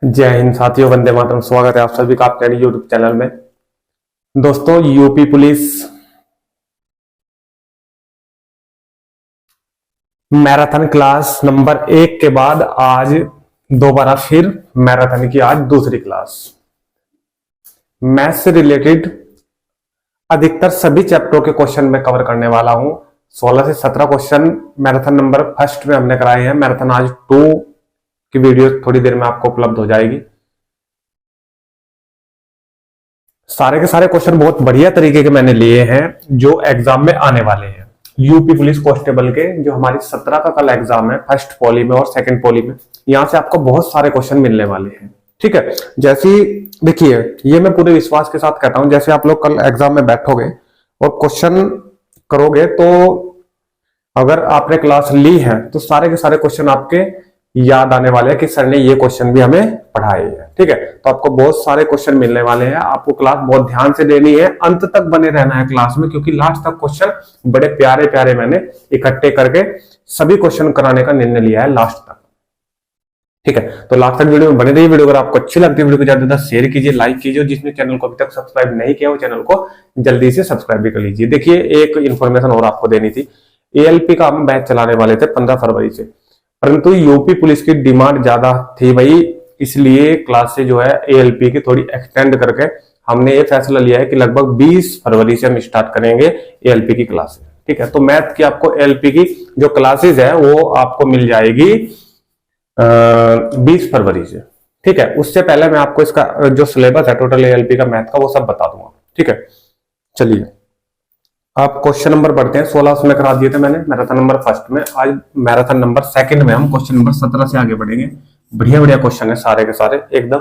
जय हिंद साथियों, वंदे मातरम। स्वागत है आप सभी का आपके यूट्यूब चैनल में। दोस्तों, UP police marathon class number 1 के बाद आज दोबारा फिर मैराथन की आज दूसरी क्लास मैथ्स से रिलेटेड अधिकतर सभी चैप्टरों के क्वेश्चन मैं कवर करने वाला हूं। 16 से 17 क्वेश्चन मैराथन नंबर फर्स्ट में हमने कराए हैं। मैराथन आज 2 की वीडियो थोड़ी देर में आपको उपलब्ध हो जाएगी। सारे के सारे क्वेश्चन बहुत बढ़िया तरीके के मैंने लिए हैं जो एग्जाम में आने वाले हैं। यूपी पुलिस कांस्टेबल के जो हमारी 17 का कल एग्जाम है, फर्स्ट पॉली में और सेकंड पॉली में, यहां से आपको बहुत सारे क्वेश्चन मिलने वाले हैं। ठीक है, जैसे देखिए, ये मैं पूरे विश्वास के साथ कहता हूं, जैसे आप लोग कल एग्जाम में बैठोगे और क्वेश्चन करोगे तो अगर आपने क्लास ली है तो सारे के सारे क्वेश्चन आपके याद आने वाले हैं कि सर ने ये क्वेश्चन भी हमें पढ़ाए हैं। ठीक है, तो आपको बहुत सारे क्वेश्चन मिलने वाले हैं। आपको क्लास बहुत ध्यान से देनी है, अंत तक बने रहना है क्लास में, क्योंकि लास्ट तक क्वेश्चन बड़े प्यारे प्यारे मैंने इकट्ठे करके सभी क्वेश्चन कराने का निर्णय लिया है लास्ट तक। ठीक है, तो लास्ट तक वीडियो में बने रहिए। वीडियो अगर आपको अच्छी लगती है, वीडियो को ज्यादा से ज्यादा शेयर कीजिए, लाइक कीजिए। जिसने चैनल को अभी तक सब्सक्राइब नहीं किया वो चैनल को जल्दी से सब्सक्राइब भी कर लीजिए। देखिए, एक इन्फॉर्मेशन और आपको देनी थी। एएलपी का हम बैच चलाने वाले थे 15 फरवरी से, परंतु यूपी पुलिस की डिमांड ज्यादा थी भाई, इसलिए क्लासेस जो है एएलपी की थोड़ी एक्सटेंड करके हमने ये फैसला लिया है कि लगभग 20 फरवरी से हम स्टार्ट करेंगे एएलपी की क्लासेस। ठीक है, तो मैथ की आपको एएलपी की जो क्लासेस है वो आपको मिल जाएगी 20 फरवरी से। ठीक है, उससे पहले मैं आपको इसका जो सिलेबस है टोटल एएलपी का मैथ का वो सब बता दूंगा। ठीक है, चलिए आप क्वेश्चन नंबर बढ़ते हैं। 16 उसमें करा दिए थे मैंने मैराथन नंबर फर्स्ट में। आज मैराथन नंबर सेकंड में हम क्वेश्चन नंबर 17 से आगे बढ़ेंगे। बढ़िया बढ़िया क्वेश्चन है सारे के सारे एकदम।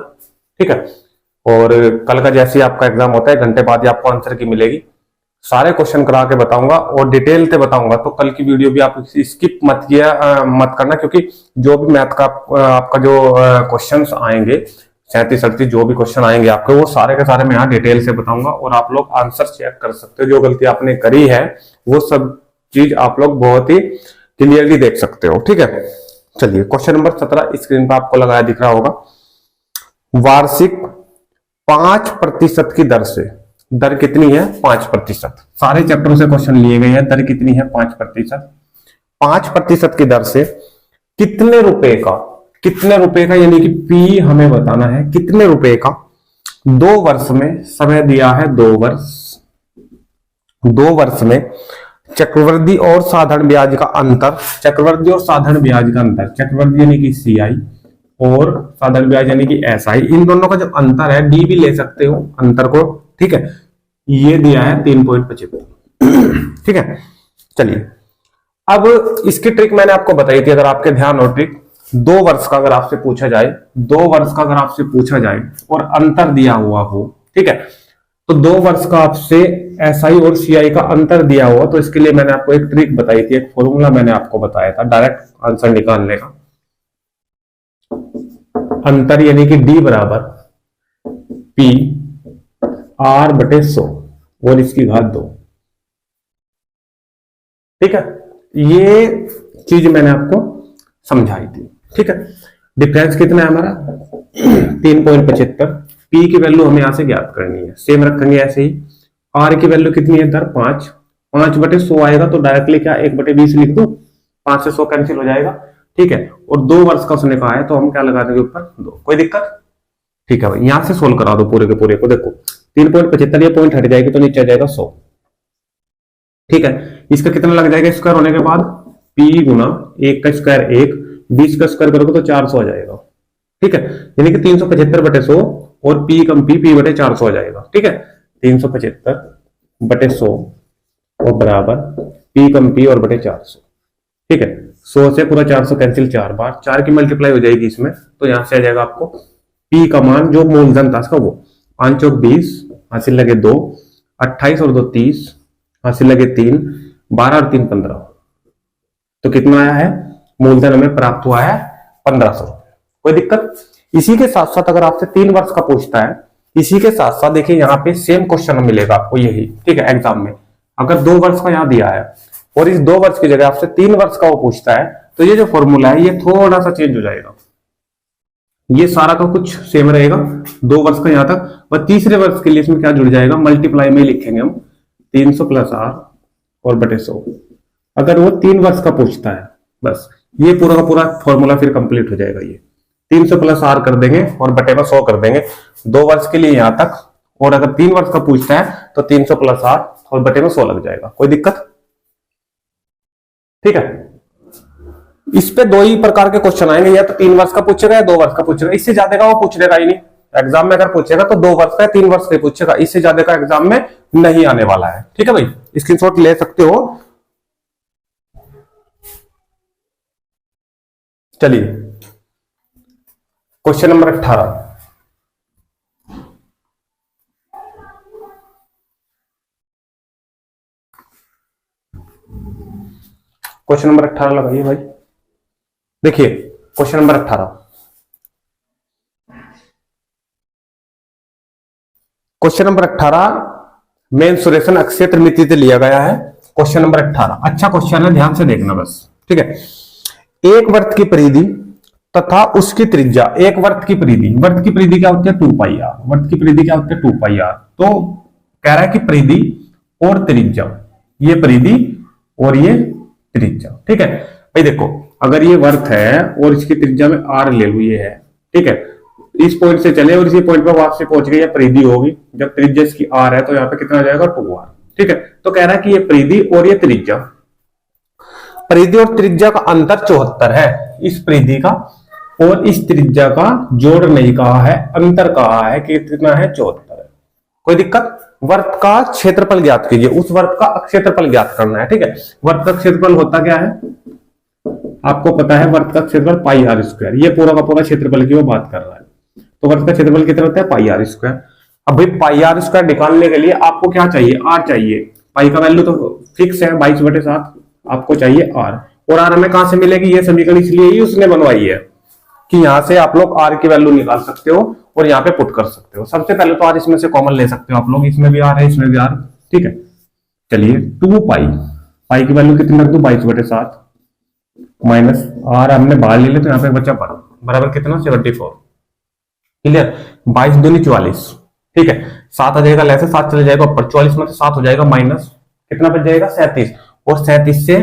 ठीक है, और कल का जैसे आपका एग्जाम होता है घंटे बाद ही आपको आंसर की मिलेगी। सारे क्वेश्चन करा के बताऊंगा और डिटेल से बताऊंगा, तो कल की वीडियो भी आप स्किप मत करना, क्योंकि जो भी मैथ का आपका जो क्वेश्चन आएंगे 37-38 जो भी क्वेश्चन आएंगे आपके, वो सारे के सारे मैं यहाँ डिटेल से बताऊंगा और आप लोग आंसर चेक कर सकते हो। जो गलती आपने करी है वो सब चीज आप लोग बहुत ही क्लियरली देख सकते हो। ठीक है, चलिए क्वेश्चन नंबर 17 स्क्रीन पर आपको लगाया दिख रहा होगा। वार्षिक 5% की दर से, दर कितनी है? 5%। सारे चैप्टर से क्वेश्चन लिए गए हैं। दर कितनी है? 5%। 5% की दर से कितने रुपए का यानी कि पी हमें बताना है कितने रुपए का 2 वर्ष में समय दिया है। 2 वर्ष में चक्रवृद्धि और साधारण ब्याज का अंतर, चक्रवृद्धि और साधारण ब्याज का अंतर, चक्रवृद्धि यानी कि सीआई और साधारण ब्याज यानी कि एसआई, इन दोनों का जो अंतर है, डी भी ले सकते हो अंतर को। ठीक है, ये दिया है 3.75। ठीक है, चलिए अब इसकी ट्रिक मैंने आपको बताई थी। अगर आपके ध्यान और ट्रिक 2 वर्ष का अगर आपसे पूछा जाए, 2 वर्ष का अगर आपसे पूछा जाए और अंतर दिया हुआ हो, ठीक है, तो 2 वर्ष का आपसे एसआई और सीआई का अंतर दिया हुआ, तो इसके लिए मैंने आपको एक ट्रिक बताई थी, एक फॉर्मूला मैंने आपको बताया था डायरेक्ट आंसर निकालने का। अंतर यानी कि डी बराबर पी आर बटे 100 और इसकी घात 2। ठीक है, ये चीज मैंने आपको समझाई थी। ठीक है, डिफरेंस कितना है हमारा? 3.75। पी की वैल्यू हमें यहां से ज्ञात करनी है, सेम रखेंगे ऐसे ही। आर की वैल्यू कितनी है? दर 5 बटे 100 आएगा, तो डायरेक्टली क्या 1/20 लिख दो, 5 से 100 कैंसिल हो जाएगा। ठीक है, और 2 वर्ष का उसने कहा है तो हम क्या लगा देंगे ऊपर 2। कोई दिक्कत? ठीक है भाई, यहां से सोल्व करा दो पूरे के पूरे को। देखो 3.75, ये पॉइंट हट जाएगी तो नीचे आ जाएगा 100। ठीक है, इसका कितना लग जाएगा स्क्वायर होने के बाद? पी गुना 1 का स्क्वायर 1, 20 का स्क्वायर करोगे तो 400 आ जाएगा। ठीक है, यानी कि 375 बटे 100 और पी कम पी बटे 400 आ जाएगा। ठीक है, 375 बटे 100 और बराबर पी कम पी और बटे 400। ठीक है, 100 से पूरा 400 कैंसिल 4 बार, 4 की मल्टीप्लाई हो जाएगी इसमें, तो यहां से आ जाएगा आपको पी का मान जो मूलधन था इसका वो 5 चौक 20, हासिल लगे 2, 28 और 2 30, हासिल लगे 3, 12 और 3 15। तो कितना आया है? मूलधन हमें प्राप्त हुआ है 1500। कोई दिक्कत? इसी के साथ साथ अगर आपसे 3 वर्ष का पूछता है, इसी के साथ साथ देखिए यहाँ पे सेम क्वेश्चन मिलेगा आपको यही। ठीक है, एग्जाम में अगर 2 वर्ष का यहाँ दिया है और इस 2 वर्ष की जगह आपसे 3 वर्ष का वो पूछता है, तो ये जो फॉर्मूला है ये थोड़ा सा चेंज हो जाएगा। ये सारा का कुछ सेम रहेगा 2 वर्ष का यहां तक। और तीसरे वर्ष के लिए इसमें क्या जुड़ जाएगा, मल्टीप्लाई में लिखेंगे हम 300 प्लस आर और बटे 100। अगर वो 3 वर्ष का पूछता है, बस ये पूरा का पूरा फॉर्मूला फिर कंप्लीट हो जाएगा। ये 300 प्लस आर कर देंगे और बटे में 100 कर देंगे 2 वर्ष के लिए यहां तक। और अगर 3 वर्ष का पूछता है तो 300 प्लस आर और बटे में 100 लग जाएगा। कोई दिक्कत? ठीक है। इस पे 2 ही प्रकार के क्वेश्चन आएंगे, या तो 3 वर्ष का पूछेगा या 2 वर्ष का पूछेगा। इससे ज्यादा का वो पूछ लेगा ही नहीं एग्जाम में। अगर पूछेगा तो 2 वर्ष का या 3 वर्ष का पूछेगा, इससे ज्यादा का एग्जाम में नहीं आने वाला है। ठीक है भाई, स्क्रीनशॉट ले सकते हो। चलिए क्वेश्चन नंबर 18। क्वेश्चन नंबर 18 लगाइए भाई। देखिए question number 18, question number 18 mensuration अक्षीय त्रिमिति से लिया गया है। क्वेश्चन नंबर 18 अच्छा क्वेश्चन है, ध्यान से देखना बस। ठीक है, एक वृत्त की परिधि तथा उसकी त्रिज्या, एक वृत्त की परिधि, वृत्त की परिधि क्या होती है 2 पाई आर, वृत्त की परिधि क्या होती है 2 पाई आर। तो कह रहा है कि परिधि और त्रिज्या, ये परिधि और ये त्रिज्या। ठीक है भाई, देखो अगर ये वृत्त है और इसकी त्रिज्या में आर ले लो, ये है। ठीक है, इस पॉइंट से चले और इसी पॉइंट पर वापस पहुंच गए, परिधि होगी। जब त्रिज्या इसकी आर है तो यहाँ पे कितना आ जाएगा 2r। ठीक है, तो कह रहा है कि ये परिधि और ये त्रिज्या, परिधि और त्रिज्या का अंतर 74 है। इस परिधि का और इस त्रिज्या का जोड़ नहीं कहा है, अंतर कहा है कि कितना है 74 है। कोई दिक्कत? वृत्त का क्षेत्रफल ज्ञात कीजिए, उस वृत्त का क्षेत्रफल ज्ञात करना है। ठीक है, वृत्त का क्षेत्रफल होता क्या है आपको पता है, वृत्त का क्षेत्रफल पाई आर स्क्वायर। ये पूरा का पूरा क्षेत्रफल की वो बात कर रहा है। तो वृत्त का क्षेत्रफल कितना होता है पाई आर स्क्वायर। अब भाई पाई आर स्क्वायर निकालने के लिए आपको क्या चाहिए, आर चाहिए। पाई का वैल्यू तो फिक्स है 22/7, आपको चाहिए आर। और आर हमें कहां से मिलेगी, ये समीकरण इसलिए ही उसने बनवाई है कि यहां से आप लोग आर की वैल्यू निकाल सकते हो और यहाँ पे पुट कर सकते हो। सबसे पहले तो आर इसमें से कॉमन ले सकते हो आप लोग, इसमें भी आर है इसमें भी आर। ठीक है, चलिए 2 पाई, पाई की वैल्यू कितनी रख दू 22/7 माइनस आर हमने बाहर ले लिया तो यहाँ पे बचा बराबर कितना 74। क्लियर, 22 दूनी 44। ठीक है, 7 आ जाएगा, लेसे 7 चले जाएगा ऊपर, 44 में से 7 हो जाएगा माइनस, कितना बच जाएगा 37। और 37 से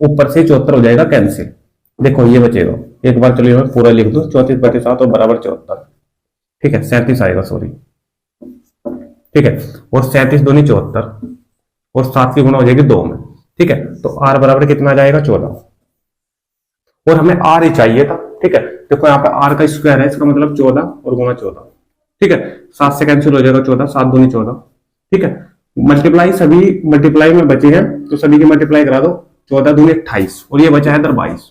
ऊपर से 74 हो जाएगा कैंसिल। देखो ये बचेगा, एक बार चलिए मैं पूरा लिख दूं 34/7 और बराबर 74। ठीक है, 37 आएगा, सॉरी। ठीक है, और 37 दूनी 74 और 7 की गुणा हो जाएगी 2 में। ठीक है, तो आर बराबर कितना आ जाएगा 14। और हमें आर ही चाहिए था। ठीक है, देखो यहाँ पे आर का स्क्वायर है, इसका मतलब 14 और गुणा 14। ठीक है, 7 से कैंसिल हो जाएगा 14, 7 दूनी 14। ठीक है, मल्टीप्लाई सभी मल्टीप्लाई में बचे हैं तो सभी की मल्टीप्लाई करा दो, 14 दूनी 28 और ये बचा है इधर 22।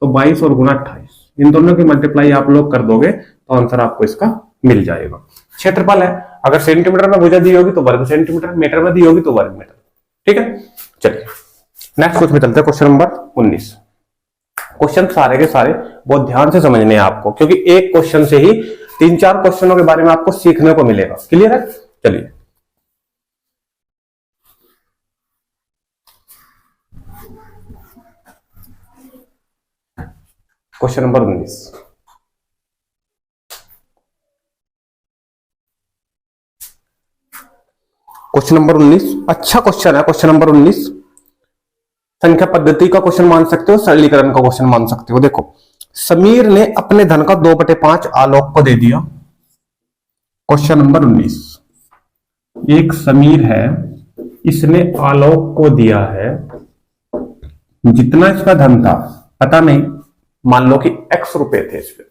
तो 22 और गुणा 28, इन दोनों की मल्टीप्लाई आप लोग कर दोगे तो आंसर आपको इसका मिल जाएगा। क्षेत्रफल है, अगर सेंटीमीटर में भुजा दी होगी तो वर्ग सेंटीमीटर, मीटर में दी होगी तो वर्ग मीटर। ठीक है, चलिए नेक्स्ट क्वेश्चन में चलते हैं। Question number 19। क्वेश्चन सारे के सारे बहुत ध्यान से समझने हैं आपको, क्योंकि एक क्वेश्चन से ही 3-4 क्वेश्चनों के बारे में आपको सीखने को मिलेगा। क्लियर है? चलिए क्वेश्चन नंबर 19। क्वेश्चन नंबर 19 अच्छा क्वेश्चन है। क्वेश्चन नंबर 19 संख्या पद्धति का क्वेश्चन मान सकते हो, सरलीकरण का क्वेश्चन मान सकते हो। देखो समीर ने अपने धन का 2/5 आलोक को दे दिया। क्वेश्चन नंबर 19, एक समीर है, इसने आलोक को दिया है, जितना इसका धन था पता नहीं, मान लो कि x रुपए थे इस पे,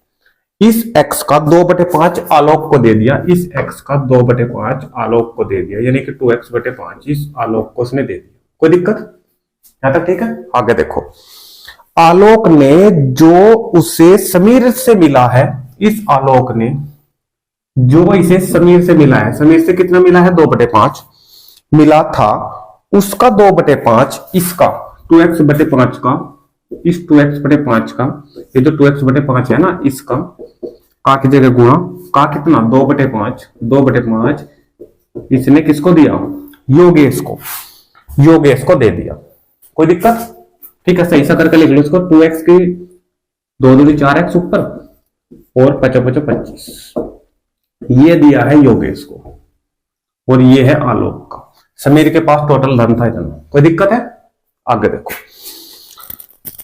इस x का 2/5 आलोक को दे दिया, इस x का 2/5 आलोक को दे दिया, यानी कि 2x/5 इस आलोक को उसने दे दिया। कोई दिक्कत यहां तक? ठीक है, आगे देखो, आलोक ने जो उसे समीर से मिला है, इस आलोक ने जो इसे समीर से मिला है, समीर से कितना मिला है 2/5 मिला था, उसका 2/5 इसका 2x/5 का, इस 2x/5 का, ये जो 2x/5 है ना, इसका का की जगह गुणा का कितना 2/5, 2/5 इसने किसको दिया, योगेश को, योगेश को दे दिया। कोई दिक्कत? ठीक है, सही सा करके लिख लो इसको। 2x की 2 दूनी 4x ऊपर और 5 5 25। ये दिया है योगेश को और ये है आलोक का। समीर के पास टोटल धन था इतना। कोई दिक्कत है? आगे देखो,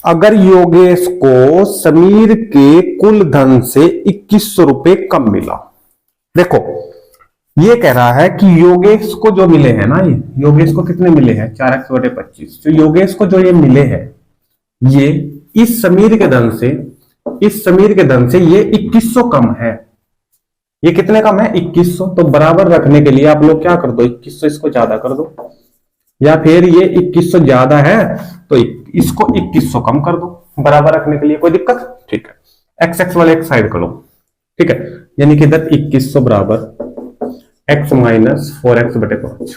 अगर योगेश को समीर के कुल धन से 2100 रुपए कम मिला। देखो ये कह रहा है कि योगेश को जो मिले हैं ना, ये योगेश को कितने मिले हैं 4x बटे 25। जो योगेश को जो ये मिले हैं ये इस समीर के धन से ये 2100 कम है। ये कितने कम है? 2100। तो बराबर रखने के लिए आप लोग क्या कर दो, 2100 इसको ज्यादा कर दो, या फिर ये 2100 ज्यादा है तो इसको 2100 कम कर दो बराबर रखने के लिए। कोई दिक्कत? ठीक है। एक्स एक्स वाले एक साइड करो, ठीक है। यानी कि इधर 2100 बराबर x माइनस 4x बटे 5।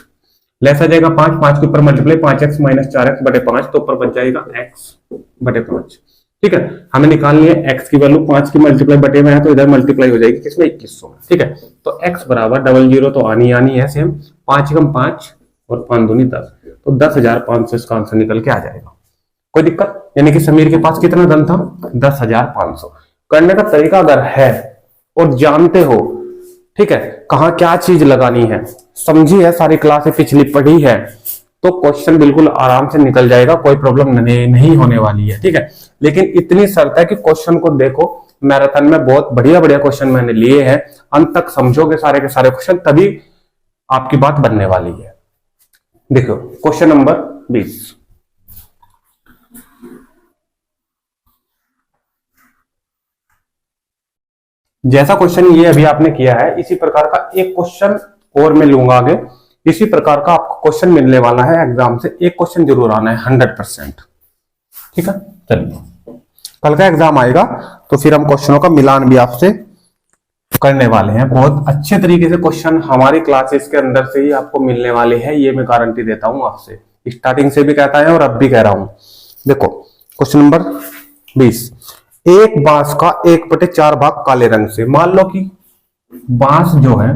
लेस आ जाएगा 5 के ऊपर मल्टीप्लाई 5x माइनस 4x बटे 5, तो ऊपर बच जाएगा x बटे 5। ठीक है, हमें निकालनी है x की वैल्यू। 5 की मल्टीप्लाई बटे में है तो इधर मल्टीप्लाई हो जाएगी किसमें? 2100। ठीक है, तो x बराबर 00 तो आनी है सेम। 5 कम 5 और 5 दूनी 10, तो 10,500 इसका आंसर निकल के आ जाएगा। कोई दिक्कत? यानी कि समीर के पास कितना धन था? 10,500। करने का तरीका अगर है और जानते हो, ठीक है, कहां क्या चीज लगानी है, समझी है, सारी क्लासें पिछली पढ़ी है, तो क्वेश्चन बिल्कुल आराम से निकल जाएगा। कोई प्रॉब्लम नहीं होने वाली है। ठीक है, लेकिन इतनी शर्त है कि क्वेश्चन को देखो। मैराथन में बहुत बढ़िया क्वेश्चन मैंने लिए हैं, अंत तक समझोगे सारे के सारे क्वेश्चन, तभी आपकी बात बनने वाली है। देखो क्वेश्चन नंबर 20। जैसा क्वेश्चन ये अभी आपने किया है, इसी प्रकार का एक क्वेश्चन और मैं लूंगा आगे। इसी प्रकार का आपको क्वेश्चन मिलने वाला है एग्जाम से। एक क्वेश्चन जरूर आना है 100%। ठीक है, चलिए कल का एग्जाम आएगा तो फिर हम क्वेश्चनों का मिलान भी आपसे करने वाले हैं। बहुत अच्छे तरीके से क्वेश्चन हमारी क्लासेस के अंदर से ही आपको मिलने वाले हैं, ये मैं गारंटी देता हूं आपसे। स्टार्टिंग से भी कहता है और अब भी कह रहा हूं। देखो क्वेश्चन नंबर 20। एक बांस का 1/4 भाग काले रंग से। मान लो कि बांस जो है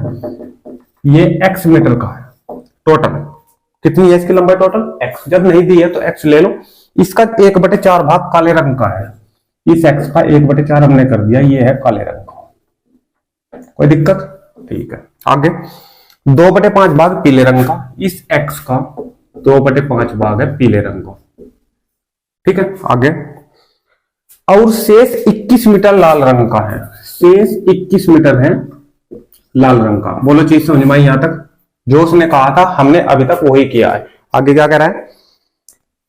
ये x मीटर का है, टोटल कितनी है इसकी लंबाई? Total x। जब नहीं दी है तो x ले लो। इसका 1/4 भाग काले रंग का है। इस x का 1/4 हमने कर दिया, ये है काले रंग का। कोई दिक्कत? ठीक है, आगे 2/5 भाग पीले रंग का। इस x का 2/5 भाग है पीले रंग का। ठीक है, आगे और शेष 21 मीटर लाल रंग का है। शेष 21 मीटर है लाल रंग का। बोलो चीज समझ में आई यहां तक? जो उसने कहा था हमने अभी तक वही किया है। आगे क्या कह रहा है?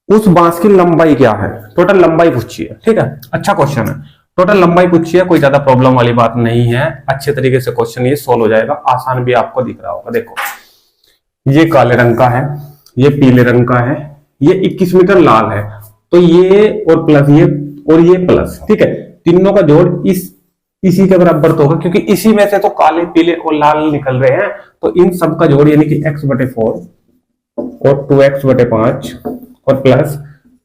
उस बांस की लंबाई क्या है? टोटल लंबाई पूछी है। ठीक है, अच्छा क्वेश्चन है। टोटल लंबाई पूछी है, कोई ज्यादा प्रॉब्लम वाली बात नहीं है। अच्छे तरीके से क्वेश्चन ये सोल्व हो जाएगा। आसान भी आपको दिख रहा होगा। देखो ये काले रंग का है, ये पीले रंग का है, ये 21 मीटर लाल है, तो ये और प्लस ये और ये प्लस। ठीक है, तीनों का जोड़ इसी के बराबर तो होगा, क्योंकि इसी में से तो काले पीले और लाल निकल रहे हैं। तो इन सब का जोड़ यानी कि x/4 और 2x/5 और प्लस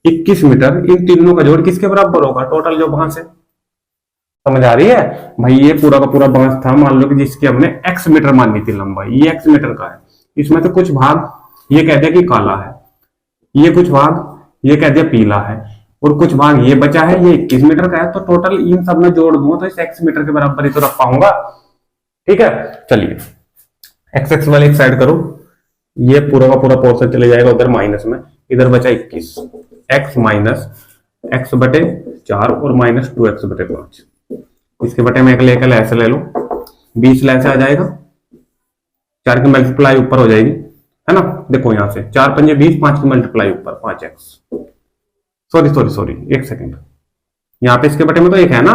21 मीटर, इन तीनों का जोड़ किसके बराबर होगा? टोटल जो बांस है। समझ आ रही है भाई? ये पूरा का पूरा बांस था, मान लो कि जिसकी हमने x मीटर मानी थी लंबाई, ये x मीटर का है। इसमें से कुछ भाग ये कह दिया कि काला है, ये कुछ भाग ये कह दिया पीला है, और कुछ भाग ये बचा है, ये 21 मीटर का है। तो टोटल इन सब में जोड़ दूंगा तो इस x मीटर के बराबर ही तो रख पाऊंगा। ठीक है, चलिए x वाले एक साइड करो। ये पूरा का पूरा पोर्शन चले जाएगा उधर माइनस में, इधर बचा 21। x माइनस x/4 और माइनस 2x/5। इसके बटे में एक लेकर ऐसे ले लो, 20 ऐसे आ जाएगा। 4 की मल्टीप्लाई ऊपर हो जाएगी, है ना? देखो यहां से 4 पंजे 20, 5 की मल्टीप्लाई ऊपर 5x। सॉरी एक सेकंड, यहाँ पे इसके बटे में तो एक है ना।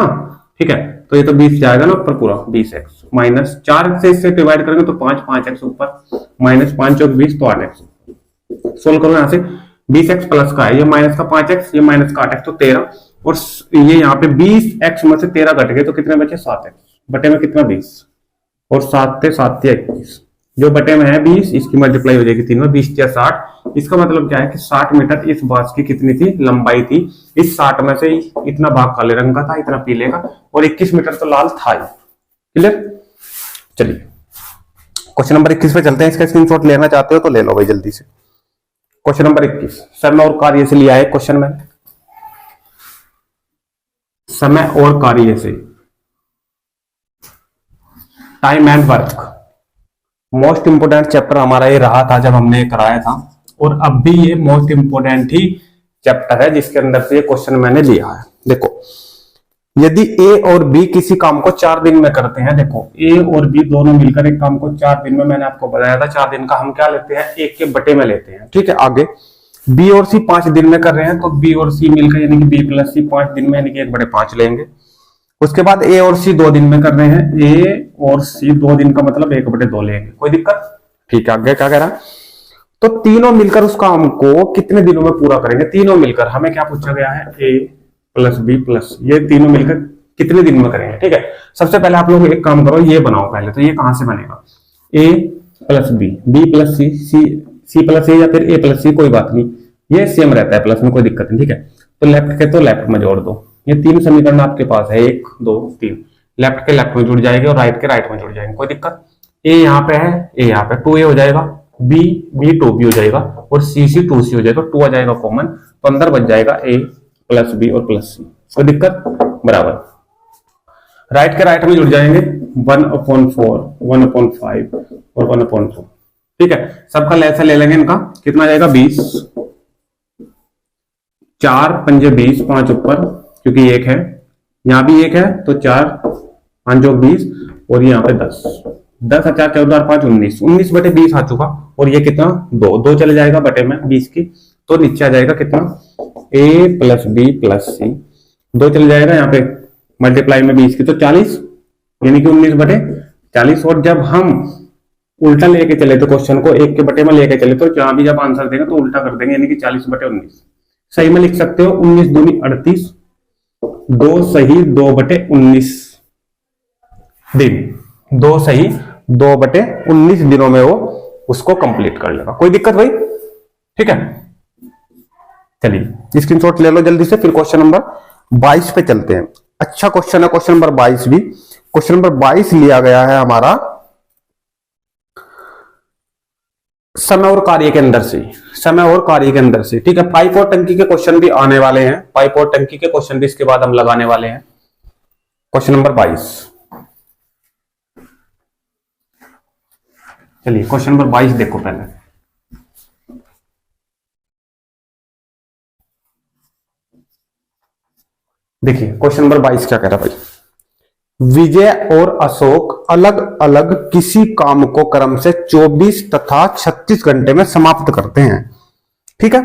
ठीक है, तो ये तो 20 जाएगा ना ऊपर पूरा, 20x माइनस 4 से इससे डिवाइड करेंगे तो 5x ऊपर, माइनस 5 और 20 तो 8x। सोल्व करो यहाँ से, 20x प्लस का है, ये माइनस का 5x, ये माइनस का 8x, तो 13। और ये यहाँ पे 20x में से 13 घट गए तो कितने बचे? 7x। बटे में कितना? 20, और 7 थे 21। जो बटे में है 20, इसकी मल्टीप्लाई हो जाएगी 3 में, 20 या 60। इसका मतलब क्या है कि 60 मीटर इस बांस की कितनी थी? लंबाई थी। इस 60 में से इतना भाग काले रंग का था, इतना पीले का, और 21 मीटर तो लाल था ही। क्लियर? चलिए क्वेश्चन नंबर 21 पे चलते हैं। इसका स्क्रीनशॉट लेना चाहते हो तो ले लो भाई जल्दी से। क्वेश्चन नंबर 21 समय और कार्य से लिया है क्वेश्चन में। समय और कार्य से time and work, most important chapter हमारा ये रहा था जब हमने कराया था, और अब भी ये मोस्ट इंपोर्टेंट ही चैप्टर है जिसके अंदर से ये क्वेश्चन मैंने लिया है। देखो, यदि ए और बी किसी काम को 4 दिन में करते हैं, देखो ए और बी दोनों मिलकर एक काम को 4 दिन में, मैंने आपको बताया था 4 दिन का हम क्या लेते हैं, 1 के बटे में लेते हैं। ठीक है, आगे बी और सी 5 दिन में कर रहे हैं, तो बी और सी मिलकर यानी कि बी प्लस सी 5 दिन में यानी कि 1/5 लेंगे। उसके बाद ए और सी 2 दिन में कर रहे हैं, ए और सी 2 दिन का मतलब 1/2 लेंगे। कोई दिक्कत? ठीक है, आगे क्या कह रहा है, तो तीनों मिलकर उस काम को कितने दिनों में पूरा करेंगे। तीनों मिलकर हमें क्या पूछा गया है, ए प्लस बी प्लस, ये तीनों मिलकर कितने दिन में करेंगे। ठीक है, सबसे पहले आप लोग एक काम करो, ये बनाओ पहले, तो ये कहां से बनेगा, ए प्लस बी, बी प्लस सी, सी प्लस ए या फिर ए प्लस सी, कोई बात नहीं, ये सेम रहता है प्लस में, कोई दिक्कत नहीं। ठीक है, तो लेफ्ट के तो लेफ्ट में जोड़ दो, ये 3 समीकरण आपके पास है, 1 2 3, लेफ्ट के लेफ्ट में जुड़ जाएंगे और राइट के राइट में जुड़ जाएंगे, कोई दिक्कत। ए यहाँ पे है, ए यहाँ पे, 2a हो जाएगा, बी 2b हो जाएगा, और सी 2c हो जाएगा, 2 आ जाएगा कॉमन, तो अंदर बच जाएगा a प्लस बी और प्लस सी, कोई दिक्कत, बराबर। राइट के राइट में जुड़ जाएंगे, 1/4, 1/5 और 1/4। ठीक है, सबका ऐसा ले लेंगे, इनका कितना जाएगा 20, 4 पंजे 20, 5 ऊपर क्योंकि 1 है, यहां भी 1 है तो 4 5 20, और यहाँ पे 10, 10 4 14 और 5 19, 19/20 आ चुका, और ये कितना 2 चले जाएगा बटे में 20 की, तो नीचे आ जाएगा कितना, a प्लस बी प्लस सी, 2 चले जाएगा यहाँ पे मल्टीप्लाई में 20 की, तो 40 यानी कि 19/40। और जब हम उल्टा लेके चले तो क्वेश्चन को 1 के बटे में लेके चले, तो जहां भी जब आंसर देंगे तो उल्टा कर देंगे, यानी कि 40/19। सही में लिख सकते हो 19 दूनी 38, 2 सही 2/19 दिन, 2 सही 2/19 दिनों में वो उसको कंप्लीट कर लेगा, कोई दिक्कत भाई। ठीक है, चलिए स्क्रीनशॉट ले लो जल्दी से, फिर क्वेश्चन नंबर 22 पे चलते हैं। अच्छा क्वेश्चन है क्वेश्चन नंबर 22 भी। क्वेश्चन नंबर 22 लिया गया है हमारा समय और कार्य के अंदर से, समय और कार्य के अंदर से। ठीक है, पाइप और टंकी के क्वेश्चन भी आने वाले हैं, पाइप और टंकी के क्वेश्चन भी इसके बाद हम लगाने वाले हैं। क्वेश्चन नंबर 22, चलिए क्वेश्चन नंबर 22 देखो पहले। देखिए क्वेश्चन नंबर 22 क्या कह रहा है भाई, विजय और अशोक अलग अलग किसी काम को क्रम से 24 तथा 36 घंटे में समाप्त करते हैं। ठीक है,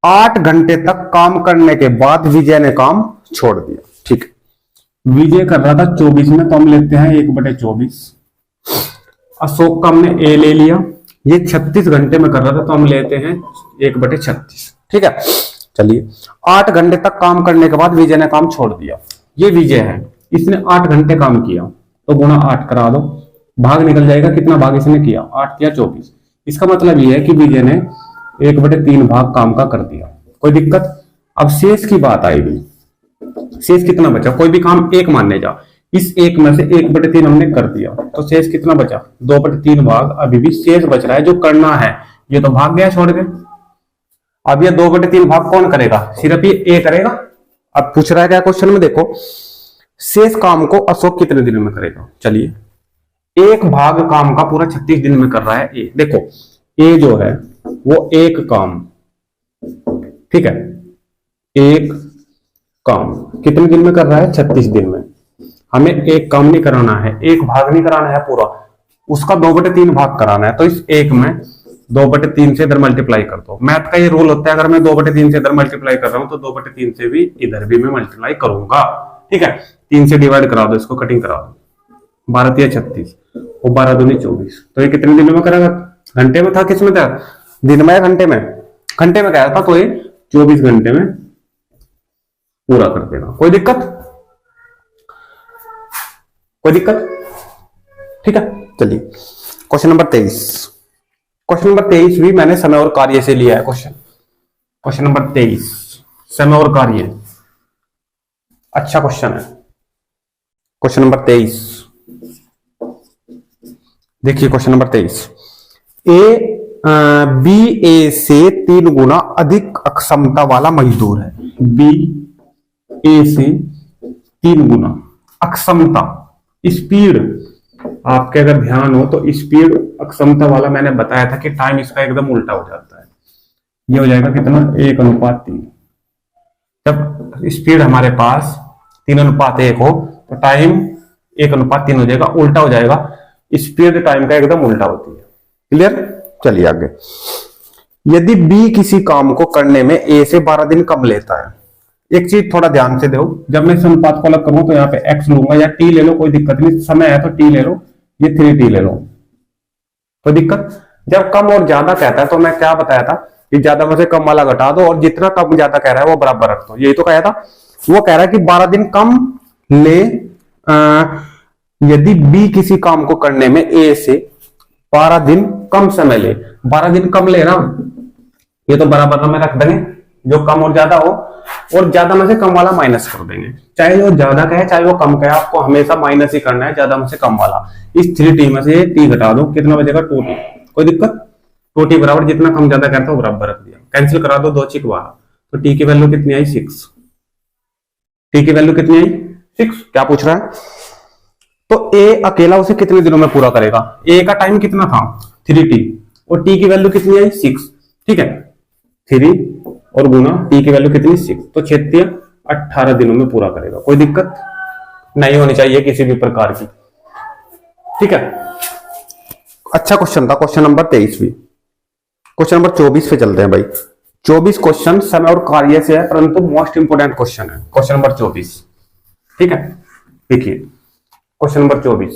8 घंटे तक काम करने के बाद विजय ने काम छोड़ दिया। ठीक है, विजय कर रहा था 24 में, तो हम लेते हैं 1/24। अशोक का हमने ए ले लिया, ये 36 घंटे में कर रहा था, तो हम लेते हैं 1/36। ठीक है, चलिए 8 घंटे तक काम करने के बाद विजय ने काम छोड़ दिया। ये विजय है, इसने 8 घंटे काम किया, तो गुणा 8 करा दो, भाग निकल जाएगा, कितना भाग इसने किया, 8 किया 24। इसका मतलब ये है कि विजय ने 1/3 भाग काम का कर दिया, कोई दिक्कत। अब शेष की बात आएगी, शेष कितना बचा, कोई भी काम 1 मानने जाओ, इस 1 में से 1/3 हमने कर दिया, तो शेष कितना बचा, 2/3 भाग अभी भी शेष बच रहा है जो करना है, ये तो भाग गया छोड़ के। अब ये 2/3 भाग कौन करेगा, सिर्फ ये ए करेगा। अब पूछ रहा है क्या क्वेश्चन में, देखो शेष काम को अशोक कितने दिन में करेगा। चलिए 1 भाग काम का पूरा 36 दिन में कर रहा है ए। देखो ए जो है वो एक काम, ठीक है, एक काम कितने दिन में कर रहा है, 36 दिन में। हमें एक काम नहीं कराना है, एक भाग नहीं कराना है पूरा, उसका 2/3 भाग कराना है, तो इस एक में 2/3 से इधर मल्टीप्लाई कर दो। मैथ का ये रूल होता है, अगर मैं 2/3 से इधर मल्टीप्लाई कर रहा हूं तो 2/3 से भी इधर भी मैं मल्टीप्लाई करूंगा। ठीक है, 3 से डिवाइड करा दो, इसको कटिंग करा दो, 12 या 36 और 12 दूनी 24। तो ये कितने दिन में करेगा, घंटे में था, किसमें था, दिन में या घंटे में, घंटे में कह रहा था, तो ये 24 घंटे में पूरा कर देगा, कोई दिक्कत, कोई दिक्कत। ठीक है, चलिए क्वेश्चन नंबर 23। क्वेश्चन नंबर 23 भी मैंने समय और कार्य से लिया है क्वेश्चन। क्वेश्चन नंबर 23 समय और कार्य, अच्छा क्वेश्चन है। क्वेश्चन नंबर 23 देखिए, क्वेश्चन नंबर 23, बी ए से 3 गुना अधिक अक्षमता वाला मजदूर है। बी ए से 3 गुना अक्षमता, स्पीड आपके अगर ध्यान हो तो स्पीड अक्षमता वाला मैंने बताया था कि टाइम इसका एकदम उल्टा हो जाता है। ये हो जाएगा कितना 1:3। जब स्पीड हमारे पास 3:1 हो तो टाइम 1:3 हो जाएगा, उल्टा हो जाएगा। स्पीड टाइम का एकदम उल्टा होती है। क्लियर? चलिए आगे। यदि बी किसी काम को करने में ए से 12 दिन कम लेता है, एक चीज थोड़ा ध्यान से दो, जब मैं इस अनुपात को अलग करूं तो यहाँ पे एक्स लूंगा या टी ले लो, कोई दिक्कत नहीं। समय है तो टी ले लो, ये 3t ले लो, कोई दिक्कत। जब कम और ज्यादा कहता है तो मैं क्या बताया था कि ज्यादा में से कम वाला घटा दो और जितना कम ज्यादा कह रहा है वो बराबर रख दो, यही तो कहा था। वो कह रहा है कि 12 दिन कम ले, यदि बी किसी काम को करने में ए से 12 दिन कम समय ले। 12 दिन कम ले ना, ये तो बराबर में रख देंगे, जो कम और ज्यादा हो, और ज्यादा में से कम वाला माइनस कर देंगे। चाहे वो ज्यादा कहे चाहे वो कम कहे, आपको हमेशा माइनस ही करना है ज्यादा में से कम वाला। इस 3t में से t घटा दो, कितना बचेगा 2t, कोई दिक्कत। 2t बराबर जितना कम ज्यादा करता है वो बराबर रख दिया, कैंसिल करा दो 2 चिक 12, तो t की वैल्यू कितनी आई 6। t की वैल्यू कितनी आई 6। क्या पूछ रहा है? तो a अकेला उसे कितने दिनों में पूरा करेगा? a का टाइम कितना था 3t और t की वैल्यू कितनी आई 6, ठीक है। 3 और गुना t की वैल्यू कितनी 6, तो 18 दिनों में पूरा करेगा। कोई दिक्कत नहीं होनी चाहिए किसी भी प्रकार की, ठीक है। अच्छा क्वेश्चन था क्वेश्चन नंबर 23 भी। क्वेश्चन नंबर 24 पे चलते हैं भाई। 24 क्वेश्चन समय और कार्य से है, परंतु मोस्ट इंपोर्टेंट क्वेश्चन है क्वेश्चन नंबर 24, ठीक है। देखिए क्वेश्चन नंबर 24,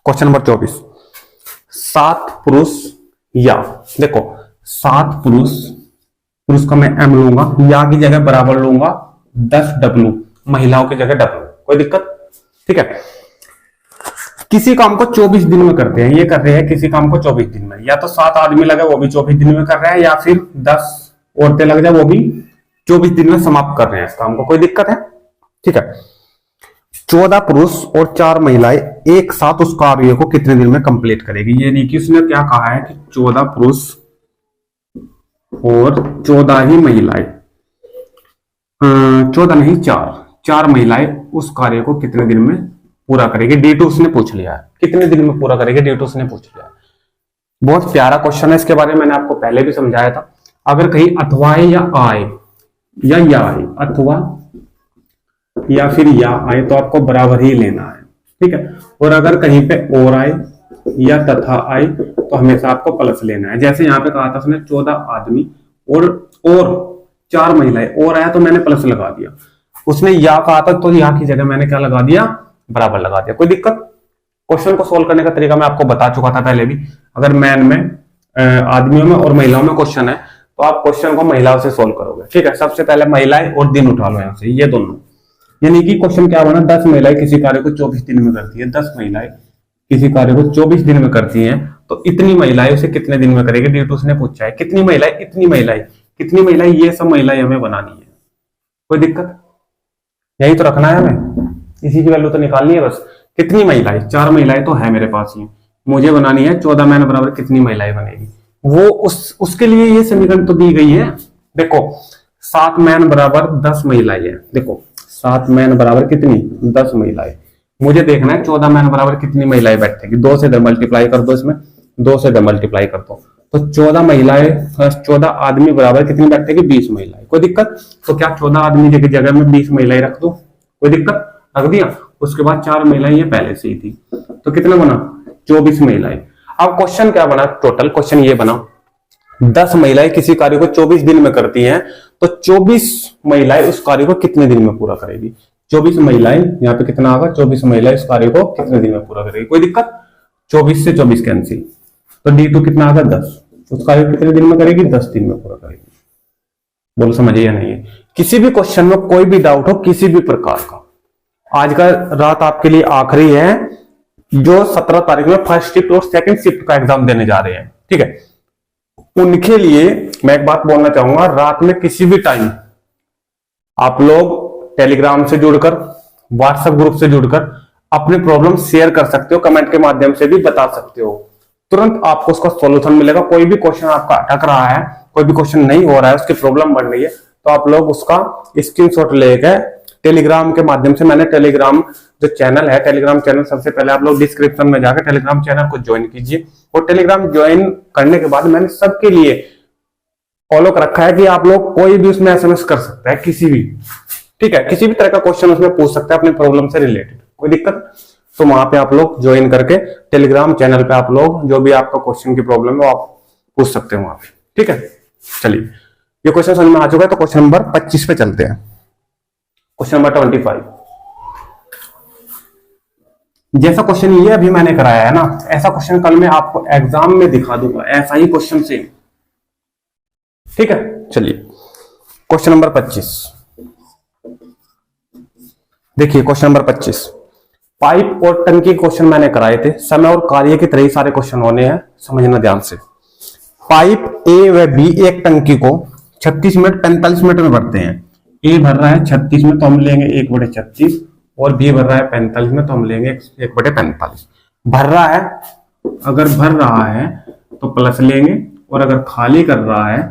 क्वेश्चन नंबर 24, 7 पुरुष या, देखो 7 पुरुष, पुरुष का मैं m लूंगा, या की जगह बराबर लूंगा 10 w, महिलाओं की जगह w, कोई दिक्कत, ठीक है। किसी काम को 24 दिन में करते हैं, ये कर रहे हैं किसी काम को 24 दिन में, या तो 7 आदमी लगे वो भी 24 दिन में कर रहे हैं, या फिर 10 औरतें लग जाए वो भी 24 दिन में समाप्त कर रहे हैं इस काम को, कोई दिक्कत है, ठीक है। 14 पुरुष और 4 महिलाएं एक साथ उस कार्य को कितने दिन में कंप्लीट करेगी। ये नहीं कि उसने क्या कहा है कि 14 पुरुष और 14 ही महिलाएं, 14 नहीं 4 महिलाएं उस कार्य को कितने दिन में पूरा करेगी। D2 उसने पूछ लिया है, कितने दिन में पूरा करेगी, D2 उसने पूछ लिया है। बहुत प्यारा क्वेश्चन है, इसके बारे में मैंने आपको पहले भी समझाया था। अगर कहीं अथवा या आए या आए, अथवा या फिर या आए तो आपको बराबर ही लेना है, ठीक है। और अगर कहीं पे और आए या तथा आए तो हमेशा आपको प्लस लेना है। जैसे यहाँ पे कहा था उसने 14 आदमी और 4 महिलाएं, और आया तो मैंने प्लस लगा दिया। उसने या कहा था तो या की जगह मैंने क्या लगा दिया, बराबर लगा दिया, कोई दिक्कत। क्वेश्चन को सोल्व करने का तरीका मैं आपको बता चुका था पहले भी। अगर मैन में, आदमियों में और महिलाओं में क्वेश्चन है तो आप क्वेश्चन को महिलाओं से सोल्व करोगे, ठीक है। सबसे पहले महिलाएं और दिन उठा लो यहाँ से, ये दोनों, यानी कि क्वेश्चन क्या बना, 10 महिलाएं किसी कार्य को 24 दिन में करती है, 10 महिलाएं किसी कार्य को 24 दिन में करती हैं, तो इतनी महिलाएं उसे कितने दिन में करेगी। D2 उसने पूछा है कितनी महिलाएं, इतनी महिलाएं, कितनी महिलाएं, ये सब महिलाएं हमें बनानी है, कोई दिक्कत, यही तो रखना है हमें, इसी की वैल्यू तो निकालनी है बस। कितनी महिलाएं, 4 महिलाएं तो है मेरे पास ही, मुझे बनानी है 14 मैन बराबर कितनी महिलाएं बनेगी, वो उसके लिए ये समीकरण तो दी गई है। देखो 7 मैन बराबर 10 महिलाएं है, देखो 7 मैन बराबर कितनी 10 महिलाएं, मुझे देखना है 14 मैन बराबर कितनी महिलाएं बैठेगी। 2 से इधर मल्टीप्लाई कर दो, इसमें 2 से इधर मल्टीप्लाई कर दो, तो 14 महिलाएं 14 आदमी बराबर कितनी बैठेगी 20 महिलाएं, कोई दिक्कत। तो क्या 14 आदमी की जगह में 20 महिलाएं रख दो, कोई दिक्कत, रख दिया। उसके बाद 4 महिलाएं ये पहले से ही थी, तो कितना बना 24 महिलाएं। अब क्वेश्चन क्या बना, टोटल क्वेश्चन ये बना 10 महिलाएं किसी कार्य को 24 दिन में करती हैं, तो 24 महिलाएं उस कार्य को कितने दिन में पूरा करेगी। 24 महिलाएं यहाँ पे कितना आगा, 24 महिलाएं इस कार्य को कितने दिन में पूरा करेगी, कोई दिक्कत। 24 से 24 कैंसिल, तो D2 कितना आगा 10, उस कार्य को कितने दिन में करेगी 10 दिन में पूरा करेगी। बोलो समझिए या नहीं है। किसी भी क्वेश्चन में कोई भी डाउट हो किसी भी प्रकार का, आज का रात आपके लिए आखिरी है, जो 17 तारीख में फर्स्ट शिफ्ट और सेकंड शिफ्ट का एग्जाम देने जा रहे हैं, ठीक है। उनके लिए मैं एक बात बोलना चाहूंगा, रात में किसी भी टाइम आप लोग टेलीग्राम से जुड़कर, व्हाट्सएप ग्रुप से जुड़कर अपनी प्रॉब्लम शेयर कर सकते हो, कमेंट के माध्यम से भी बता सकते हो, तुरंत आपको उसका सॉल्यूशन मिलेगा। कोई भी क्वेश्चन आपका अटक रहा है, कोई भी क्वेश्चन नहीं हो रहा है, उसकी प्रॉब्लम बढ़ रही है, तो आप लोग उसका स्क्रीनशॉट लेके टेलीग्राम के माध्यम से, मैंने टेलीग्राम जो चैनल है, टेलीग्राम चैनल सबसे पहले आप लोग डिस्क्रिप्शन में जाकर टेलीग्राम चैनल को ज्वाइन कीजिए। और टेलीग्राम ज्वाइन करने के बाद मैंने सबके लिए फॉलो कर रखा है कि आप लोग कोई भी उसमें एसएमएस कर सकता है, किसी भी, ठीक है, किसी भी तरह का क्वेश्चन उसमें पूछ सकता है अपनी प्रॉब्लम से रिलेटेड, कोई दिक्कत। तो वहां पे आप लोग ज्वाइन करके टेलीग्राम चैनल पे आप लोग जो भी आपका क्वेश्चन की प्रॉब्लम है वो आप पूछ सकते हो वहां पे, ठीक है। चलिए, ये क्वेश्चन समझ में आ चुका है, तो क्वेश्चन नंबर 25 पे चलते हैं। क्वेश्चन नंबर 25, जैसा क्वेश्चन ये अभी मैंने कराया है ना, ऐसा क्वेश्चन कल मैं आपको एग्जाम में दिखा दूंगा, ऐसा ही क्वेश्चन सेम, ठीक है। चलिए, क्वेश्चन नंबर 25 देखिए। क्वेश्चन नंबर 25, पाइप और टंकी क्वेश्चन मैंने कराए थे, समय और कार्य की तरह ही सारे क्वेश्चन होने हैं, समझना ध्यान से। पाइप ए व बी एक टंकी को 36 मिनट 45 मिनट में भरते हैं। ए भर रहा है 36 में, तो हम लेंगे 1/36, और बी भर रहा है 45 में, तो हम लेंगे 1/45। भर रहा है, अगर भर रहा है तो प्लस लेंगे, और अगर खाली कर रहा है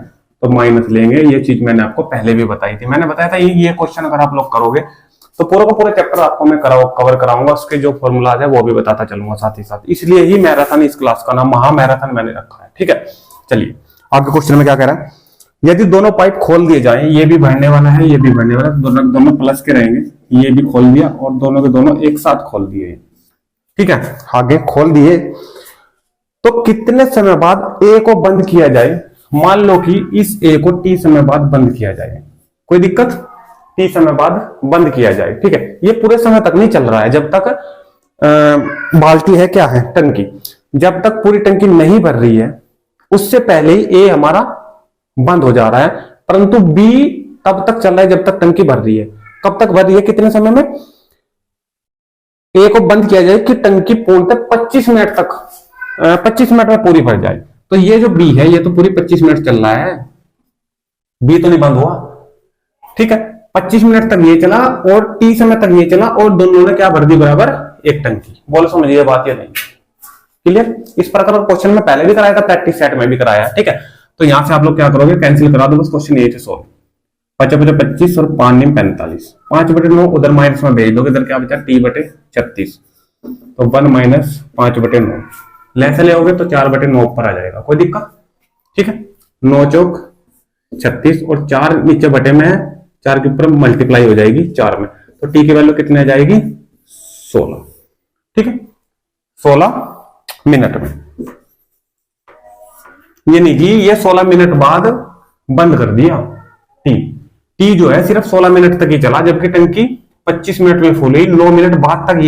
तो माइनस लेंगे। ये चीज मैंने आपको पहले भी बताई थी, मैंने बताया था ये क्वेश्चन अगर आप लोग करोगे तो पूरा का पूरा चैप्टर आपको मैं कवर कराऊंगा, उसके जो फॉर्मूलाज है वो भी बताता चलूंगा साथ ही साथ, इसलिए ही मैराथन, इस क्लास का नाम महा मैराथन मैंने रखा है, ठीक है। चलिए, आगे क्वेश्चन में क्या कह रहा है, यदि दोनों पाइप खोल दिए जाएं, ये भी भरने वाला है, ये भी भरने वाला है, दोनों प्लस के रहेंगे, ये भी खोल दिया और दोनों के दोनों एक साथ खोल दिए, ठीक है। आगे खोल दिए तो कितने समय बाद ए को बंद किया जाए। मान लो कि इस ए को टी समय बाद बंद किया जाए, कोई दिक्कत, टी समय बाद बंद किया जाए, ठीक है। ये पूरे समय तक नहीं चल रहा है, जब तक बाल्टी है, क्या है, टंकी, जब तक पूरी टंकी नहीं भर रही है उससे पहले ही ए हमारा बंद हो जा रहा है, परंतु बी तब तक चल रहा है जब तक टंकी भर रही है। कब तक भर रही है, कितने समय में, ए को बंद किया जाए कि टंकी पूर्णतः 25 मिनट तक, 25 मिनट में पूरी भर जाए। तो ये जो बी है ये तो पूरी 25 मिनट चल रहा है, बी तो नहीं बंद हुआ, ठीक है। 25 मिनट तक ये चला और टी समय तक ये चला, और दोनों ने क्या भर दी, बराबर एक टंकी। बोलो समझिए बात या नहीं, क्लियर। इस प्रकार का क्वेश्चन में पहले भी कराया था, प्रैक्टिस सेट में भी कराया है, ठीक है। तो यहां से आप लोग क्या करोगे, कैंसिल करा दो बस, क्वेश्चन ये थे सोल्व। 5/25 और 5×9 = 45, 5/9 उधर माइनस में भेज दोगे, इधर क्या बचा, t/36, तो 1 - 5/9 लेसे ले होगे तो 4/9 ऊपर आ जाएगा, कोई दिक्कत, ठीक है। 9 चौक 36 और 4 नीचे बटे में है, 4 के ऊपर मल्टीप्लाई हो जाएगी 4 में, तो टी की वैल्यू कितनी आ जाएगी, 16, ठीक है, 16 मिनट में। ये नहीं कि ये 16 मिनट बाद बंद कर दिया, टी जो है सिर्फ 16 मिनट तक ही चला, जबकि टंकी 25 मिनट में फुल हुई, 9 मिनट बाद तक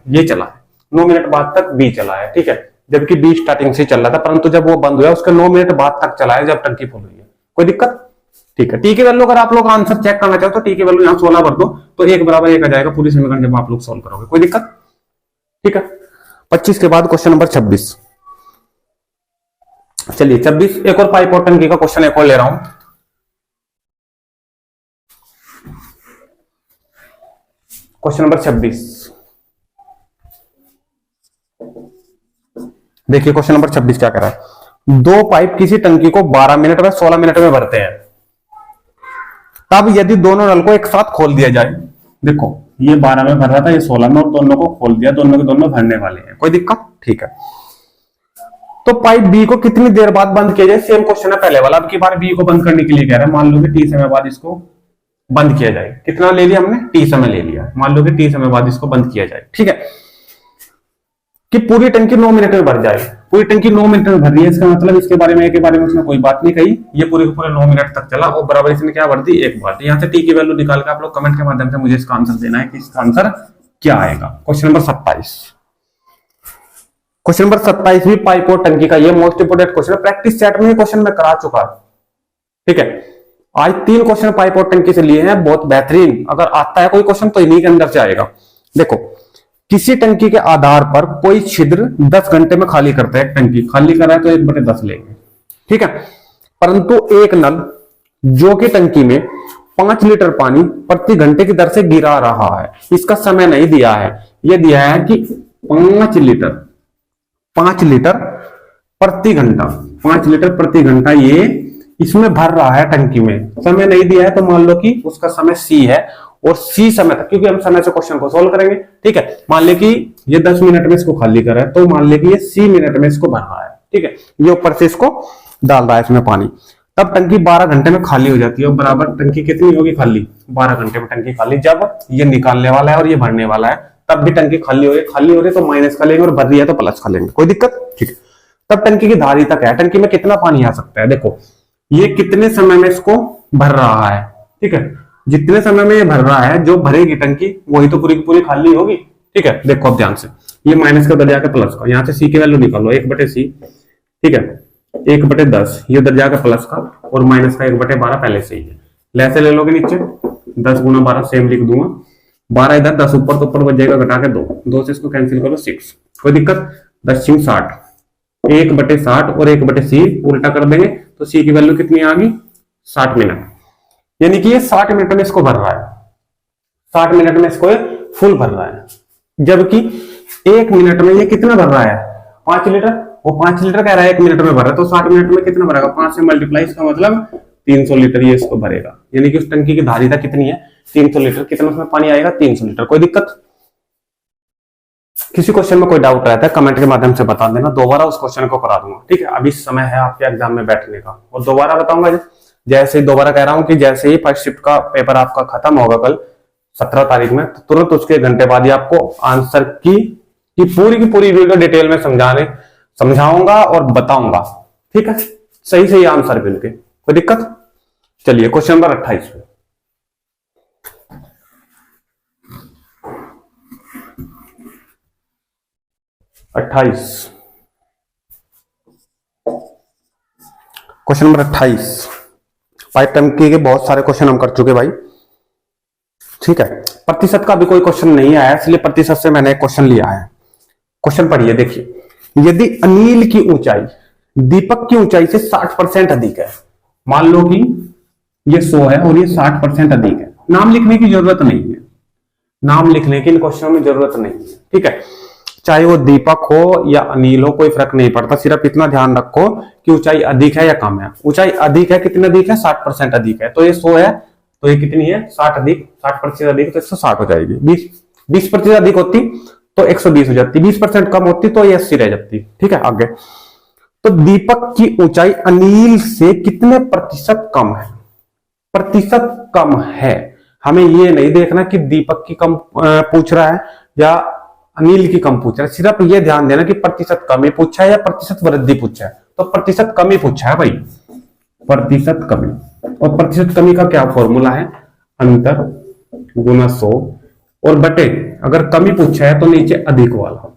ये चला है, 9 मिनट बाद तक बी चला है, ठीक है। जबकि बी स्टार्टिंग से चल रहा था, परंतु जब वो बंद हुआ उसके 9 मिनट बाद तक चला है जब टंकी फुल हुई है, कोई दिक्कत, ठीक है। टी की वैल्यू अगर आप लोग आंसर चेक करना चाहो तो टी की वैल्यू यहाँ 16 भर दो, तो 1 = 1 आ जाएगा पूरी समीकरण जब आप लोग सोल्व करोगे, कोई दिक्कत, ठीक है। 25 के बाद क्वेश्चन नंबर 26। चलिए 26, एक और पाइप और टंकी का क्वेश्चन एक और ले रहा हूं। क्वेश्चन नंबर 26 देखिए, क्वेश्चन नंबर 26 क्या कह रहा है, दो पाइप किसी टंकी को 12 मिनट में 16 मिनट में भरते हैं, तब यदि दोनों नल को एक साथ खोल दिया जाए। देखो ये 12 में भर रहा था, ये 16 में, और दोनों को खोल दिया, दोनों के दोनों भरने वाले हैं, कोई दिक्कत, ठीक है। तो पाइप बी को कितनी देर बाद बंद किया जाए, सेम क्वेश्चन है पहले वाला, अब की बार बी को बंद करने के लिए कह रहा है। मान लो कि टी समय बाद इसको बंद किया जाए, कितना ले लिया हमने, टी समय ले लिया, मान लो कि टी समय बाद इसको बंद किया जाए, ठीक है, कि पूरी टंकी 9 मिनट में भर जाए। पूरी टंकी 9 मिनट में भर रही है, इसका मतलब इसके बारे में उसने कोई बात नहीं कही, ये पूरे के पूरे 9 मिनट तक चला और बराबर इसने क्या भर दी, एक बार। यहाँ से टी की वैल्यू निकाल के आप लोग कमेंट के माध्यम से मुझे इसका आंसर देना है कि इसका आंसर क्या आएगा। क्वेश्चन नंबर 27, क्वेश्चन नंबर 27 भी पाइप और टंकी का, ये मोस्ट इंपोर्टेंट क्वेश्चन है, प्रैक्टिस सेट में ये क्वेश्चन मैं करा चुका, ठीक है। आज 3 क्वेश्चन पाइप और टंकी से लिए हैं, बहुत बेहतरीन, अगर आता है कोई क्वेश्चन तो इन्हीं के अंदर से आएगा। देखो, किसी टंकी के आधार पर कोई छिद्र 10 घंटे में खाली करता है, टंकी खाली कर रहा है तो 1/10 लेंगे, ठीक है। परंतु एक नल जो कि टंकी में 5 लीटर पानी प्रति घंटे की दर से गिरा रहा है, इसका समय नहीं दिया है, यह दिया है कि 5 लीटर प्रति घंटा, 5 लीटर प्रति घंटा ये इसमें भर रहा है टंकी में, समय नहीं दिया है तो मान लो कि उसका समय सी है और सी समय तक, क्योंकि हम समय से क्वेश्चन को सोल्व करेंगे, ठीक है। मान ले कि ये 10 मिनट में इसको खाली करा है, तो मान ले कि ये सी मिनट में इसको भर रहा है, ठीक है। ये ऊपर से इसको डाल रहा है इसमें पानी, तब टंकी 12 घंटे में खाली हो जाती है। और बराबर टंकी कितनी होगी खाली, 12 घंटे में टंकी खाली। जब ये निकालने वाला है और ये भरने वाला है तब भी टंकी खाली हो रही है तो माइनस का लेंगे और भर रही है तो प्लस का लेंगे, कोई दिक्कत, ठीक है। तब टंकी की धारी तक है, टंकी में कितना पानी आ सकता है, देखो ये कितने समय में इसको भर रहा है, ठीक है। जितने समय में ये भर रहा है, जो भरेगी टंकी वही तो पूरी की पूरी खाली होगी, ठीक है। देखो अब ध्यान से, ये माइनस का उधर जाकर प्लस का, यहाँ से सी की वैल्यू निकालो 1/c, ठीक है। 1/10 ये उधर जाकर प्लस का और माइनस का 1/12 पहले से ही है, ऐसे ले लोगे नीचे 10 गुना 12 सेम लिख दूंगा, 12 इधर 10 ऊपर तो ऊपर बच जाएगा, घटा के 2 से इसको कैंसिल करो 6, कोई दिक्कत। 10 × 60, 1/60 और 1/c उल्टा कर देंगे तो c की वैल्यू कितनी आ गई 60 मिनट, यानी कि ये 60 मिनट में इसको भर रहा है, 60 मिनट में इसको फुल भर रहा है। जबकि 1 मिनट में ये कितना भर रहा है 5 लीटर, वो 5 लीटर कह रहा है 1 मिनट में भर रहा है, तो 60 मिनट में कितना भरेगा 5 से मल्टीप्लाई, इसका मतलब 300 लीटर ये इसको भरेगा, यानी कि उस टंकी की धारिता कितनी है 300 लीटर। कितना उसमें पानी आएगा 300 लीटर, कोई दिक्कत। किसी क्वेश्चन में कोई डाउट रहता है कमेंट के माध्यम से बता देना, दोबारा उस क्वेश्चन को करा दूंगा, ठीक है। अभी समय है आपके एग्जाम में बैठने का, और दोबारा बताऊंगा, जैसे ही दोबारा कह रहा हूं कि जैसे ही फर्स्ट शिफ्ट का पेपर आपका खत्म होगा कल 17 तारीख में, तो तुरंत उसके घंटे बाद ही आपको आंसर की पूरी वीडियो डिटेल में समझाऊंगा और बताऊंगा, ठीक है। सही आंसर भी उनके, कोई दिक्कत। चलिए क्वेश्चन नंबर 28 पे, क्वेश्चन नंबर 28। पाइप टंकी के बहुत सारे क्वेश्चन हम कर चुके भाई, ठीक है। प्रतिशत का भी कोई क्वेश्चन नहीं आया, इसलिए प्रतिशत से मैंने एक क्वेश्चन लिया है। क्वेश्चन पढ़िए, देखिए, यदि अनिल की ऊंचाई दीपक की ऊंचाई से 60% अधिक है, मान लो कि ये 100 है और ये 60% अधिक है, नाम लिखने की जरूरत नहीं है, नाम लिखने की इन क्वेश्चनों में जरूरत नहीं है, ठीक है। चाहे वो दीपक हो या अनिल हो, कोई फर्क नहीं पड़ता, सिर्फ इतना ध्यान रखो कि ऊंचाई अधिक है या कम है। ऊंचाई अधिक है, कितनी अधिक है 60% अधिक है, तो ये 100 है तो ये कितनी है 60% अधिक तो 160 हो जाएगी। 20% अधिक होती तो 120 हो जाती, 20% कम होती तो ये 80 रह जाती, ठीक है। आगे, तो दीपक की ऊंचाई अनिल से कितने प्रतिशत कम है, प्रतिशत कम है। हमें ये नहीं देखना कि दीपक की कम पूछ रहा है या अनिल की कम पूछ रहा है, सिर्फ ये ध्यान देना कि प्रतिशत कमी पूछा है या प्रतिशत वृद्धि पूछा है, तो प्रतिशत कमी पूछा है भाई, प्रतिशत कमी। और प्रतिशत कमी का क्या फॉर्मूला है, अंतर गुना 100 और बटे, अगर कमी पूछा है तो नीचे अधिक वाला,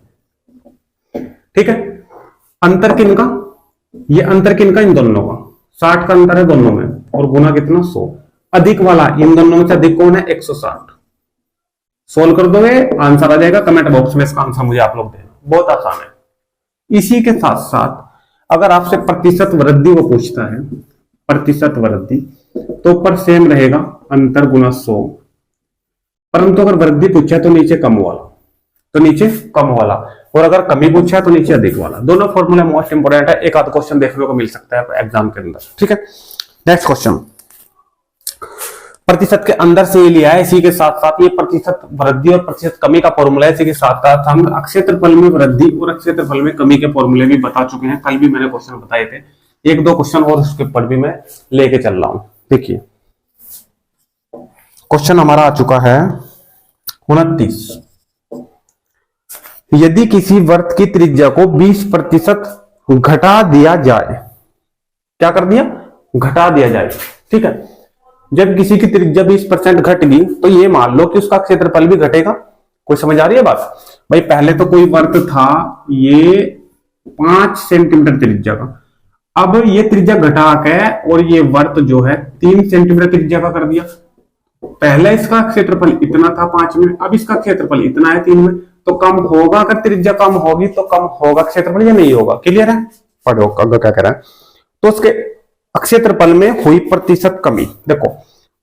ठीक है। अंतर किनका, ये अंतर किनका, इन दोनों का 60 का अंतर है दोनों में, और गुना कितना 100, अधिक वाला इन दोनों में से अधिक कौन है 160। सोल्व कर दोगे आंसर आ जाएगा, कमेंट बॉक्स में इसका आंसर मुझे आप लोग देना, बहुत आसान है। इसी के साथ साथ अगर आपसे प्रतिशत वृद्धि वो पूछता है, प्रतिशत वृद्धि, तो ऊपर सेम रहेगा अंतर गुना 100, परंतु अगर वृद्धि पूछा है तो नीचे कम वाला, तो नीचे कम वाला, और अगर कमी पूछा है तो नीचे अधिक वाला। दोनों फॉर्मूला मोस्ट इंपोर्टेंट है, एक आध क्वेश्चन देखने को मिल सकता है एग्जाम के अंदर, ठीक है। नेक्स्ट क्वेश्चन, प्रतिशत के अंदर से ये लिया है, इसी के साथ साथ ये प्रतिशत वृद्धि और प्रतिशत कमी का फॉर्मूला है। इसी के साथ साथ हम क्षेत्रफल में वृद्धि और क्षेत्रफल में कमी के फॉर्मूले भी बता चुके हैं, कल भी मैंने क्वेश्चन बताए थे, 1-2 क्वेश्चन और उसके ऊपर भी मैं लेके चल रहा हूं। देखिए क्वेश्चन हमारा आ चुका है 29। यदि किसी वृत्त की त्रिज्या को 20% घटा दिया जाए, क्या कर दिया, घटा दिया जाए, ठीक है। जब किसी की त्रिज्या 20% घट गई तो ये मान लो कि उसका क्षेत्रफल भी घटेगा। कोई समझ आ रही है बात भाई। पहले तो कोई वृत्त था ये 5 सेंटीमीटर त्रिज्या का, अब ये त्रिज्या घटा के और ये वृत्त जो है 3 सेंटीमीटर त्रिज्या का कर दिया। पहले इसका क्षेत्रफल इतना था 5 में, अब इसका क्षेत्रफल इतना है 3 में, तो कम होगा, अगर त्रिज्या कम होगी तो कम होगा क्षेत्रफल या नहीं होगा, क्लियर है। पढ़ो अगर क्या कह रहा है, तो उसके क्षेत्रफल में हुई प्रतिशत कमी, देखो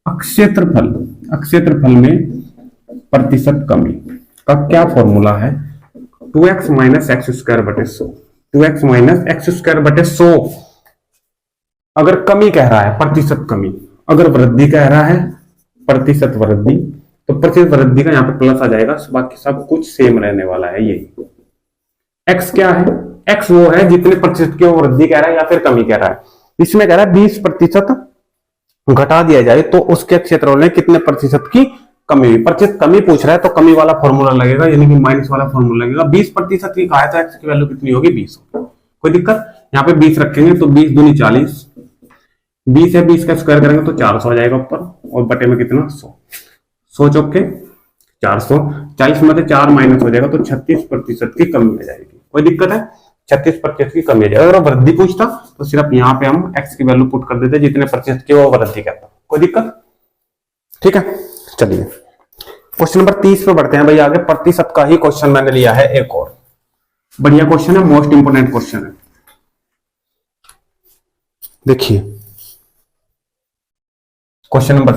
क्षेत्रफल में प्रतिशत कमी का क्या फॉर्मूला है, 2x - x² बटे 100, 2x - x² बटे 100 अगर कमी कह रहा है प्रतिशत कमी, अगर वृद्धि कह रहा है प्रतिशत वृद्धि, तो प्रतिशत वृद्धि का यहाँ पे प्लस आ जाएगा, बाकी सब कुछ सेम रहने वाला है। यही एक्स क्या है, एक्स वो है जितने प्रतिशत की वो वृद्धि कह रहा है या फिर कमी कह रहा है। इसमें कह रहा है 20% घटा दिया जाए तो उसके क्षेत्रफल में कितने प्रतिशत की कमी हुई। प्रतिशत कमी पूछ रहा है तो कमी वाला फॉर्मूला लगेगा, यानी कि माइनस वाला फॉर्मूला लगेगा। 20% की कहा है तो एक्स की वैल्यू कितनी होगी 20 होगी। कोई दिक्कत, यहाँ पे 20 रखेंगे तो 20 दूनी 40, 20 है 20 का स्क्वायर करेंगे तो 400 आ जाएगा ऊपर, और बटे में कितना 100, 100 चौके 400, 40 में से 4 माइनस हो जाएगा तो 36% की कमी हो जाएगी। कोई दिक्कत है, 36% की कमी हो जाएगी। अगर वृद्धि पूछता तो सिर्फ यहाँ पे हम एक्स की वैल्यू पुट कर देते जितने प्रतिशत की वो वृद्धि कहता। कोई दिक्कत, ठीक है। चलिए क्वेश्चन नंबर 30 पे बढ़ते हैं भाई आगे। प्रतिशत का ही क्वेश्चन मैंने लिया है, एक और बढ़िया क्वेश्चन है, मोस्ट इंपोर्टेंट क्वेश्चन है। देखिए क्वेश्चन नंबर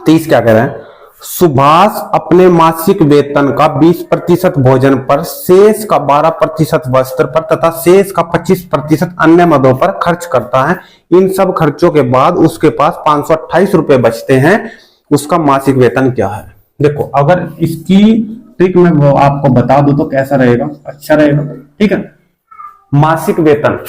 30 क्या कह रहा है, सुभाष अपने मासिक वेतन का 20% भोजन पर, शेष का 12% वस्त्र पर तथा शेष का 25% अन्य मदों पर खर्च करता है। इन सब खर्चों के बाद उसके पास 528 रुपए बचते हैं, उसका मासिक वेतन क्या है। देखो अगर इसकी ट्रिक मैं वो आपको बता दूं तो कैसा रहेगा, अच्छा रहेगा, ठीक है। मासिक वेतन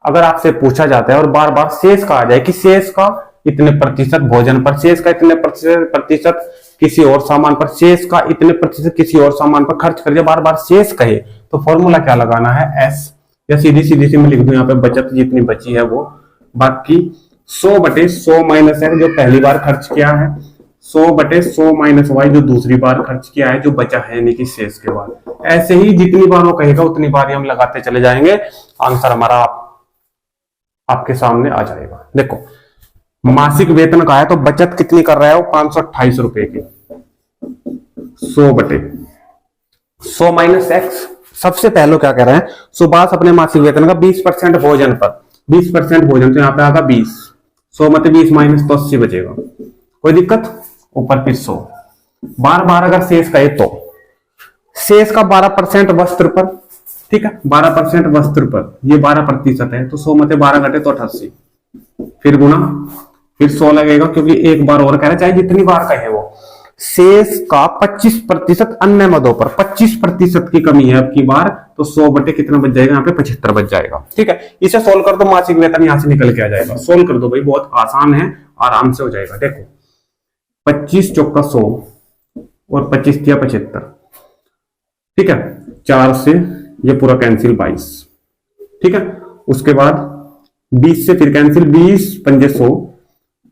अगर आपसे पूछा जाता है और बार बार शेष कहा जाए कि शेष का इतने प्रतिशत भोजन पर, शेष का इतने प्रतिशत किसी और सामान पर, शेष का इतने प्रतिशत किसी और सामान पर खर्च कर दिया, बार बार शेष कहे तो फॉर्मूला क्या लगाना है, एस, या सीधी सीधी सी मैं लिख दूं यहाँ पे बचत जितनी बची है वो, बाकी 100/100 माइनस है जो पहली बार खर्च किया है, 100/100 माइनस वाई जो दूसरी बार खर्च किया है, जो बचा है यानी कि शेष के बाद। ऐसे ही जितनी बार वो कहेगा उतनी बार ही हम लगाते चले जाएंगे, आंसर हमारा आपके सामने आ जाएगा। देखो मासिक वेतन का है तो बचत कितनी कर रहा है वो 528 रुपए की, 100/100 माइनस एक्स। सबसे पहले क्या कह रहा है, सुभाष अपने मासिक वेतन का 20% भोजन पर, 20% भोजन तो यहाँ पे आगा 20, 100 में 20 माइनस तो 80 बचेगा। कोई दिक्कत, ऊपर फिर 100, बार बार अगर शेष कहे तो शेष का 12% वस्त्र पर, ठीक है, 12% वस्त्र पर, ये 12% है तो 100 में 12 घटे तो 88, फिर गुना, फिर 100 लगेगा क्योंकि एक बार और कह रहा है, चाहे जितनी बार कहे वो। शेष का 25% अन्य मदों पर, 25% की कमी है अब की बार, तो 100 बटे कितना बच जाएगा यहाँ पे 75 बच जाएगा, ठीक है। इसे सोल्व कर दो, मासिक वेतन यहां से निकल के आ जाएगा। सोल्व कर दो भाई, बहुत आसान है, आराम से हो जाएगा। देखो 25 चौका 100 और 25 दिया 75, ठीक है, 4 से ये पूरा कैंसिल 22, ठीक है। उसके बाद 20 से फिर कैंसिल, 20 पंजे 100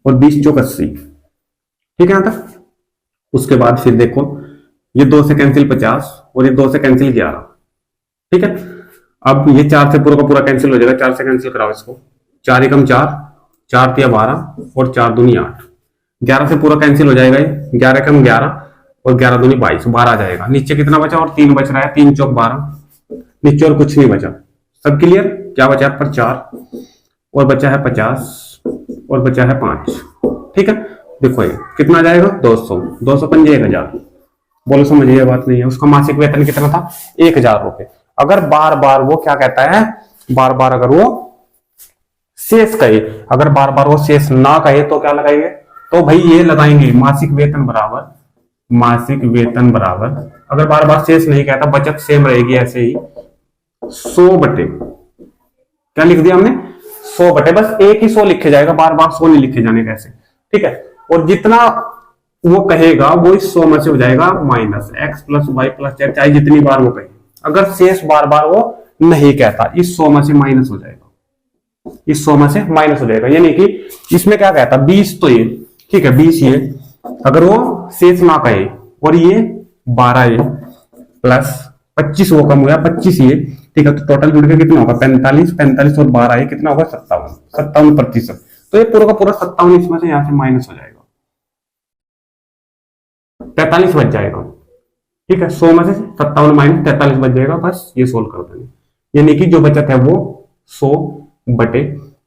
और 20 चौक 80, ठीक है यहां तक। उसके बाद फिर देखो ये 2 से कैंसिल 50 और ये 2 से कैंसिल 11, ठीक है। अब ये 4 से पूरा का पूरा कैंसिल हो जाएगा, 4 से कैंसिल कराओ इसको, 4 एकम 4, 4 तिया 12 और 4 दूनी 8, 11 से पूरा कैंसिल हो जाएगा, ये 11 एकम 11 और 11 दूनी 22, 12 आ जाएगा। नीचे कितना बचा और 3 बच रहा है, 3 चौक 12, नीचे और कुछ नहीं बचा। सब क्लियर, क्या बचा है पर 4 और बचा है 50 और बचा है 5, ठीक है। देखो ये कितना आ जाएगा 200, 200 पंजे 1000, बोलो समझिए बात नहीं है। उसका मासिक वेतन कितना था 1000 रुपए। अगर बार बार वो क्या कहता है, बार बार अगर वो शेष कहे, अगर बार बार वो शेष ना कहे तो क्या लगाएंगे, तो भाई ये लगाएंगे मासिक वेतन बराबर, मासिक वेतन बराबर, अगर बार बार शेष नहीं कहता बचत सेम रहेगी ऐसे ही, 100 बटे क्या लिख दिया हमने 100 बटे, बस एक ही 100 लिखे जाएगा, बार बार 100 नहीं लिखे जाने कैसे, ठीक है। और जितना वो कहेगा वो इस 100 में से हो जाएगा minus X plus Y plus Z, चाहे जितनी बार वो कहे। अगर शेष बार बार वो नहीं कहता, इस 100 में से माइनस हो जाएगा, इस 100 में से माइनस हो जाएगा। यानी कि इसमें क्या कहता 20 तो ये, ठीक है 20 ये, अगर वो शेष ना कहे, और ये 12 ये प्लस 25 वो कम हुआ 25 ये, ठीक है। तो टोटल जुड़ के कितना होगा 45, 45 और 12 ये कितना होगा 57%। तो ये पूरा का पूरा 57 इसमें से यहां से माइनस हो जाएगा, 43 बच जाएगा, ठीक है। 100 में से 57 माइनस 43 बच जाएगा, बस ये सोल्व कर देंगे। यानी कि जो बचत है वो 100 बटे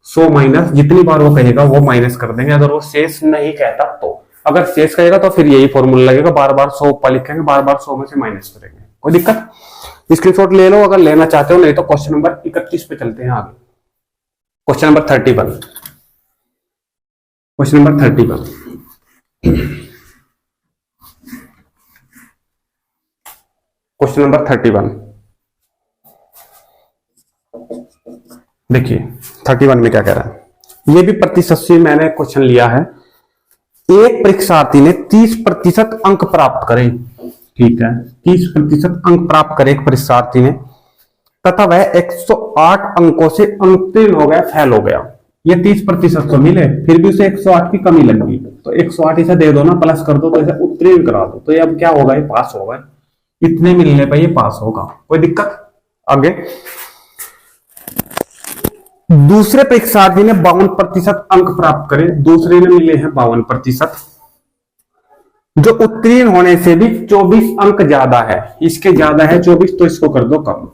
100 माइनस जितनी बार वो कहेगा वो माइनस कर देंगे। अगर वो शेष नहीं कहता तो, अगर शेष कहेगा तो फिर यही फॉर्मूला लगेगा, बार बार 100 ऊपर लिखेंगे, बार बार 100 में से माइनस करेंगे। कोई दिक्कत? स्क्रीनशॉट ले लो अगर लेना चाहते हो, नहीं तो क्वेश्चन नंबर 31 पे चलते हैं आगे। Question number 31, question number 31। Question number 31 देखिए 31 में क्या कह रहा है। ये भी प्रतिशत से मैंने क्वेश्चन लिया है। एक परीक्षार्थी ने 30% अंक प्राप्त करे, ठीक है, 30% अंक प्राप्त करे एक परीक्षार्थी ने, तथा वह 108 अंकों से उत्तीर्ण हो गया, फेल हो गया। ये 30% तो मिले, फिर भी उसे 108 की कमी लगी, तो 108 इसे दे दो ना, प्लस कर दो, तो इसे उत्तीर्ण करा दो, तो ये अब क्या होगा, ये पास होगा। इतने मिलने पर ये पास होगा, कोई दिक्कत? आगे दूसरे परीक्षार्थी ने 52% अंक प्राप्त करे, दूसरे ने मिले हैं 52%, जो उत्तीर्ण होने से भी 24 अंक ज्यादा है, इसके ज्यादा है 24, तो इसको कर दो कम।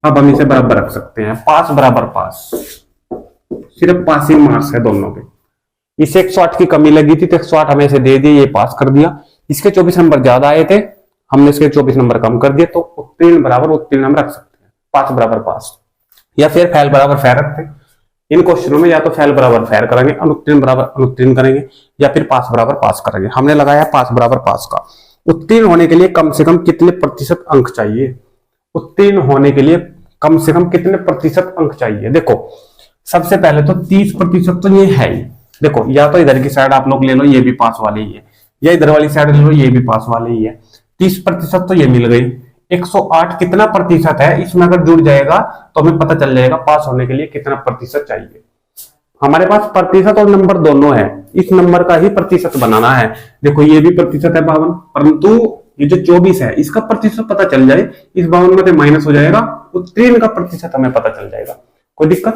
अब हम इसे बराबर रख सकते हैं, पास बराबर पास, सिर्फ पासिंग मार्क्स है दोनों के। इसे 108 की कमी लगी थी तो 108 हमें इसे दे दिए, ये पास कर दिया। इसके 24 नंबर ज्यादा आए थे, हमने इसके 24 नंबर कम कर दिए, तो उत्तीर्ण बराबर उत्तीर्ण हम रख सकते हैं, पास बराबर पास, या फिर फेल बराबर फेल रखते हैं। इन क्वेश्चनों में या तो फेल बराबर फेल करेंगे, अनुत्तीर्ण बराबर अनुत्तीर्ण करेंगे, या फिर पास बराबर पास करेंगे। हमने लगाया पास बराबर पास का। उत्तीर्ण होने के लिए कम से कम कितने प्रतिशत अंक चाहिए? उत्तीर्ण होने के लिए कम से कम कितने प्रतिशत अंक चाहिए? देखो सबसे पहले तो 30% तो ये है ही। देखो या तो इधर की साइड आप लोग ले लो, ये भी पास वाली ही है, या इधर वाली साइड ले लो, ये भी पास वाली ही है। 30% तो ये मिल गई। 108 कितना प्रतिशत है, इसमें अगर जुड़ जाएगा तो हमें पता चल जाएगा पास होने के लिए कितना प्रतिशत चाहिए। हमारे पास प्रतिशत और नंबर दोनों है, इस नंबर का ही प्रतिशत बनाना है। देखो ये भी प्रतिशत है 52, परंतु ये जो 24 है इसका प्रतिशत पता चल जाए, इस 52 में से माइनस हो जाएगा, उत्तीर्ण का प्रतिशत हमें पता चल जाएगा। कोई दिक्कत?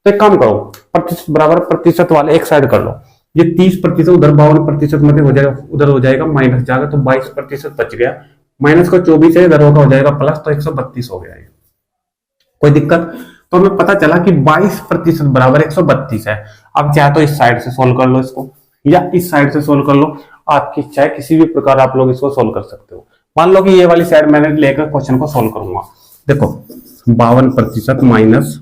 तो एक काम करो, प्रतिशत बराबर प्रतिशत वाले एक साइड कर लो। ये 30% उधर 52% में हो जाएगा, उधर हो जाएगा माइनस जाएगा, तो 22% बच गया। माइनस का 24 है, इधर होगा हो जाएगा प्लस, तो 132 हो गया। कोई दिक्कत? तो हमें पता चला कि 22% बराबर 132 है। अब चाहे तो इस साइड से सोल्व कर लो इसको, या इस साइड से सोल्व कर लो, आपकी इच्छा है, किसी भी प्रकार आप लोग इसको सोल्व कर सकते हो। मान लो कि ये वाली साइड मैंने लेकर क्वेश्चन को सोल्व करूंगा। देखो 52% माइनस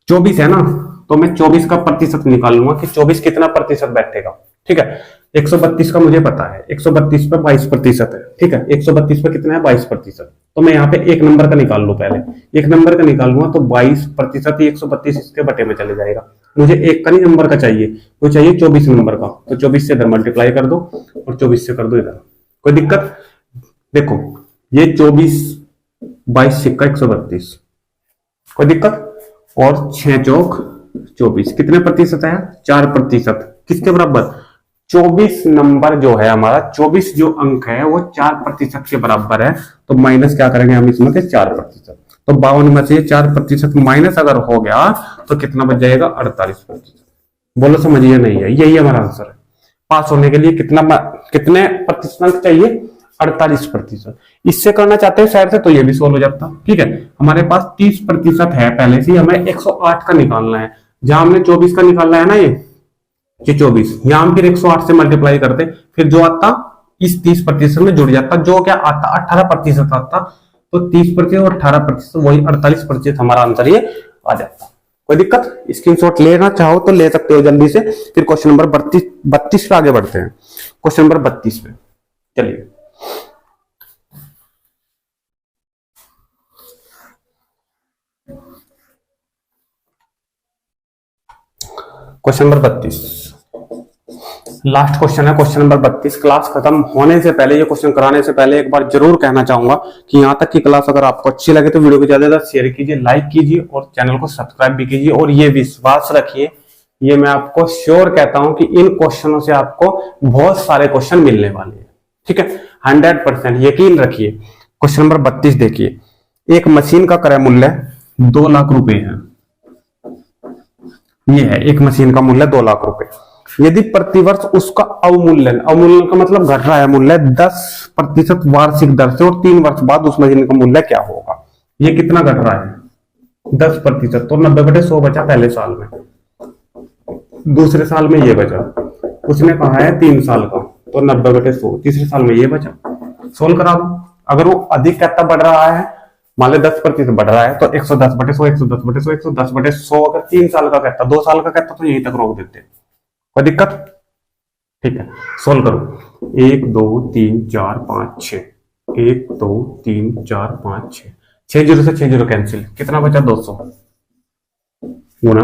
24 है ना, तो मैं 24 का प्रतिशत निकाल लूंगा कि 24 कितना प्रतिशत बैठेगा। ठीक है, 132 का मुझे पता है, 132 पे 22% है। ठीक है, 132 पे कितना है, 22%। तो मैं यहाँ पे एक नंबर का निकाल लूं, पहले एक नंबर का निकालूंगा तो 22% ही 132 इसके बटे में चले जाएगा। मुझे एक का नहीं नंबर का चाहिए, वो चाहिए 24 नंबर का, तो 24 से इधर मल्टीप्लाई कर दो और 24 से कर दो इधर। कोई दिक्कत? देखो ये 24 22 सिक्का 132, कोई दिक्कत? और 6 चौक 24, कितने प्रतिशत है, 4%। किसके बराबर? 24 नंबर जो है हमारा, 24 जो अंक है वो 4% के बराबर है। तो माइनस क्या करेंगे हम इसमें से 4%, तो 52 में से 4% माइनस अगर हो गया तो कितना बच जाएगा, 48%। बोलो समझिए नहीं है, यही हमारा आंसर है। पास होने के लिए कितने प्रतिशत अंक चाहिए, 48%। इससे करना चाहते हैं साइड से तो ये भी सोल्व हो जाता। ठीक है, हमारे पास 30% है पहले से, हमें 108 का निकालना है। जहां हमने 24 का निकालना है ना, ये 24, यहां हम फिर 108 से मल्टीप्लाई करते, फिर जो आता इस 30% में जुड़ जाता, जो क्या आता 18% आता, तो 30% और 18% वही 48% हमारा आंसर ये आ जाता। कोई दिक्कत? स्क्रीनशॉट लेना चाहो तो ले सकते हो जल्दी से। फिर क्वेश्चन नंबर 32 पे आगे बढ़ते हैं। क्वेश्चन नंबर 32 पे चलिए, क्वेश्चन नंबर 32 लास्ट क्वेश्चन है। क्वेश्चन नंबर 32 क्लास खत्म होने से पहले, ये क्वेश्चन कराने से पहले एक बार जरूर कहना चाहूंगा कि यहाँ तक की क्लास अगर आपको अच्छी लगे तो वीडियो को ज्यादा ज्यादा शेयर कीजिए, लाइक कीजिए और चैनल को सब्सक्राइब भी कीजिए। और ये विश्वास रखिए, ये मैं आपको श्योर कहता हूं कि इन क्वेश्चनों से आपको बहुत सारे क्वेश्चन मिलने वाले हैं। ठीक है, 100% यकीन रखिए। क्वेश्चन नंबर 32 देखिए, एक मशीन का क्रय मूल्य 2 लाख रुपए है। ये है एक मशीन का मूल्य 2 लाख रुपए। यदि प्रतिवर्ष उसका अवमूल्यन, अवमूल्यन का मतलब घट रहा है मूल्य, 10% वार्षिक दर से, और 3 वर्ष बाद उस मशीन का मूल्य क्या होगा? ये कितना घट रहा है, 10%, तो 90/100 बचा पहले साल में, दूसरे साल में ये बचा। उसने कहा है 3 साल का, तो 90/100, तीसरे साल में ये बचा। सोल्व करा दो। अगर वो अधिक कहता बढ़ रहा है, मान लो 10% बढ़ रहा है, तो 110/100, 110/100, 110/100, अगर 3 साल का कहता, 2 साल का कहता तो यहीं तक रोक देते। कोई दिक्कत? ठीक है, सोल्व करो। 1 2 3 4 5 6, 1 2 3 4 5 6, 6 जीरो से 6 जीरो कैंसिल, कितना बचा? 200 गुना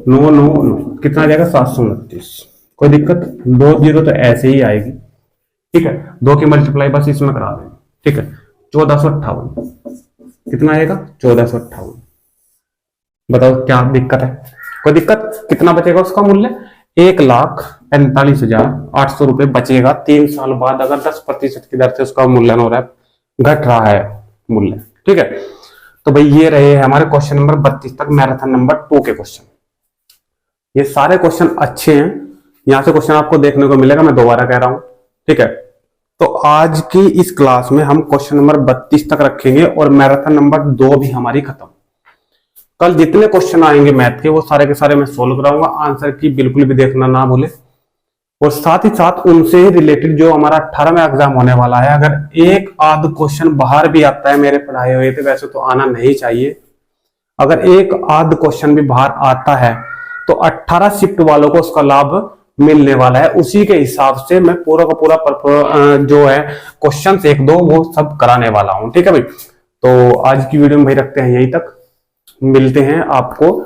9 9 9, कितना आ जाएगा? 729। कोई दिक्कत? 2 जीरो तो ऐसे ही आएगी। ठीक है, 2 की मल्टीप्लाई बस इसमें करा दें। ठीक है, 1458, कितना आएगा? 1458। बताओ क्या दिक्कत है? कोई दिक्कत? कितना बचेगा उसका मूल्य? 1,45,800 रुपए बचेगा 3 साल बाद, अगर 10% की दर से उसका मूल्यन हो रहा है, घट रहा है मूल्य। ठीक है, तो भाई ये रहे हमारे क्वेश्चन नंबर 32 तक, मैराथन नंबर 2 के क्वेश्चन। ये सारे क्वेश्चन अच्छे हैं, यहां से क्वेश्चन आपको देखने को मिलेगा, मैं दोबारा कह रहा हूं। ठीक है, तो आज की इस क्लास में हम क्वेश्चन नंबर 32 तक रखेंगे और मैराथन नंबर 2 भी हमारी खत्म। कल जितने क्वेश्चन आएंगे मैथ के, वो सारे के सारे मैं सोल्व कराऊंगा, आंसर की बिल्कुल भी देखना ना भूले। और साथ ही साथ उनसे रिलेटेड जो हमारा 18वां एग्जाम होने वाला है, अगर एक आध क्वेश्चन बाहर भी आता है मेरे पढ़ाए हुए, तो वैसे तो आना नहीं चाहिए, अगर एक आध क्वेश्चन भी बाहर आता है तो 18 शिफ्ट वालों को उसका लाभ मिलने वाला है। उसी के हिसाब से मैं पूरा का पूरा जो है क्वेश्चन 1-2 वो सब कराने वाला हूं। ठीक है भाई, तो आज की वीडियो में भाई रखते हैं यहीं तक, मिलते हैं आपको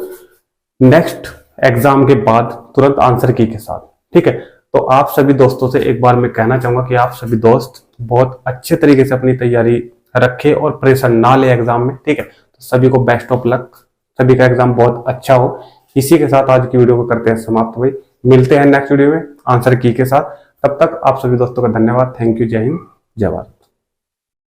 नेक्स्ट एग्जाम के बाद तुरंत आंसर की के साथ। ठीक है, तो आप सभी दोस्तों से एक बार मैं कहना चाहूंगा कि आप सभी दोस्त बहुत अच्छे तरीके से अपनी तैयारी रखें और प्रेशर ना ले एग्जाम में। ठीक है, तो सभी को बेस्ट ऑफ लक, सभी का एग्जाम बहुत अच्छा हो। इसी के साथ आज की वीडियो को करते हैं समाप्त। भाई मिलते हैं नेक्स्ट वीडियो में आंसर की के साथ, तब तक आप सभी दोस्तों का धन्यवाद। थैंक यू, जय हिंद, जय भारत।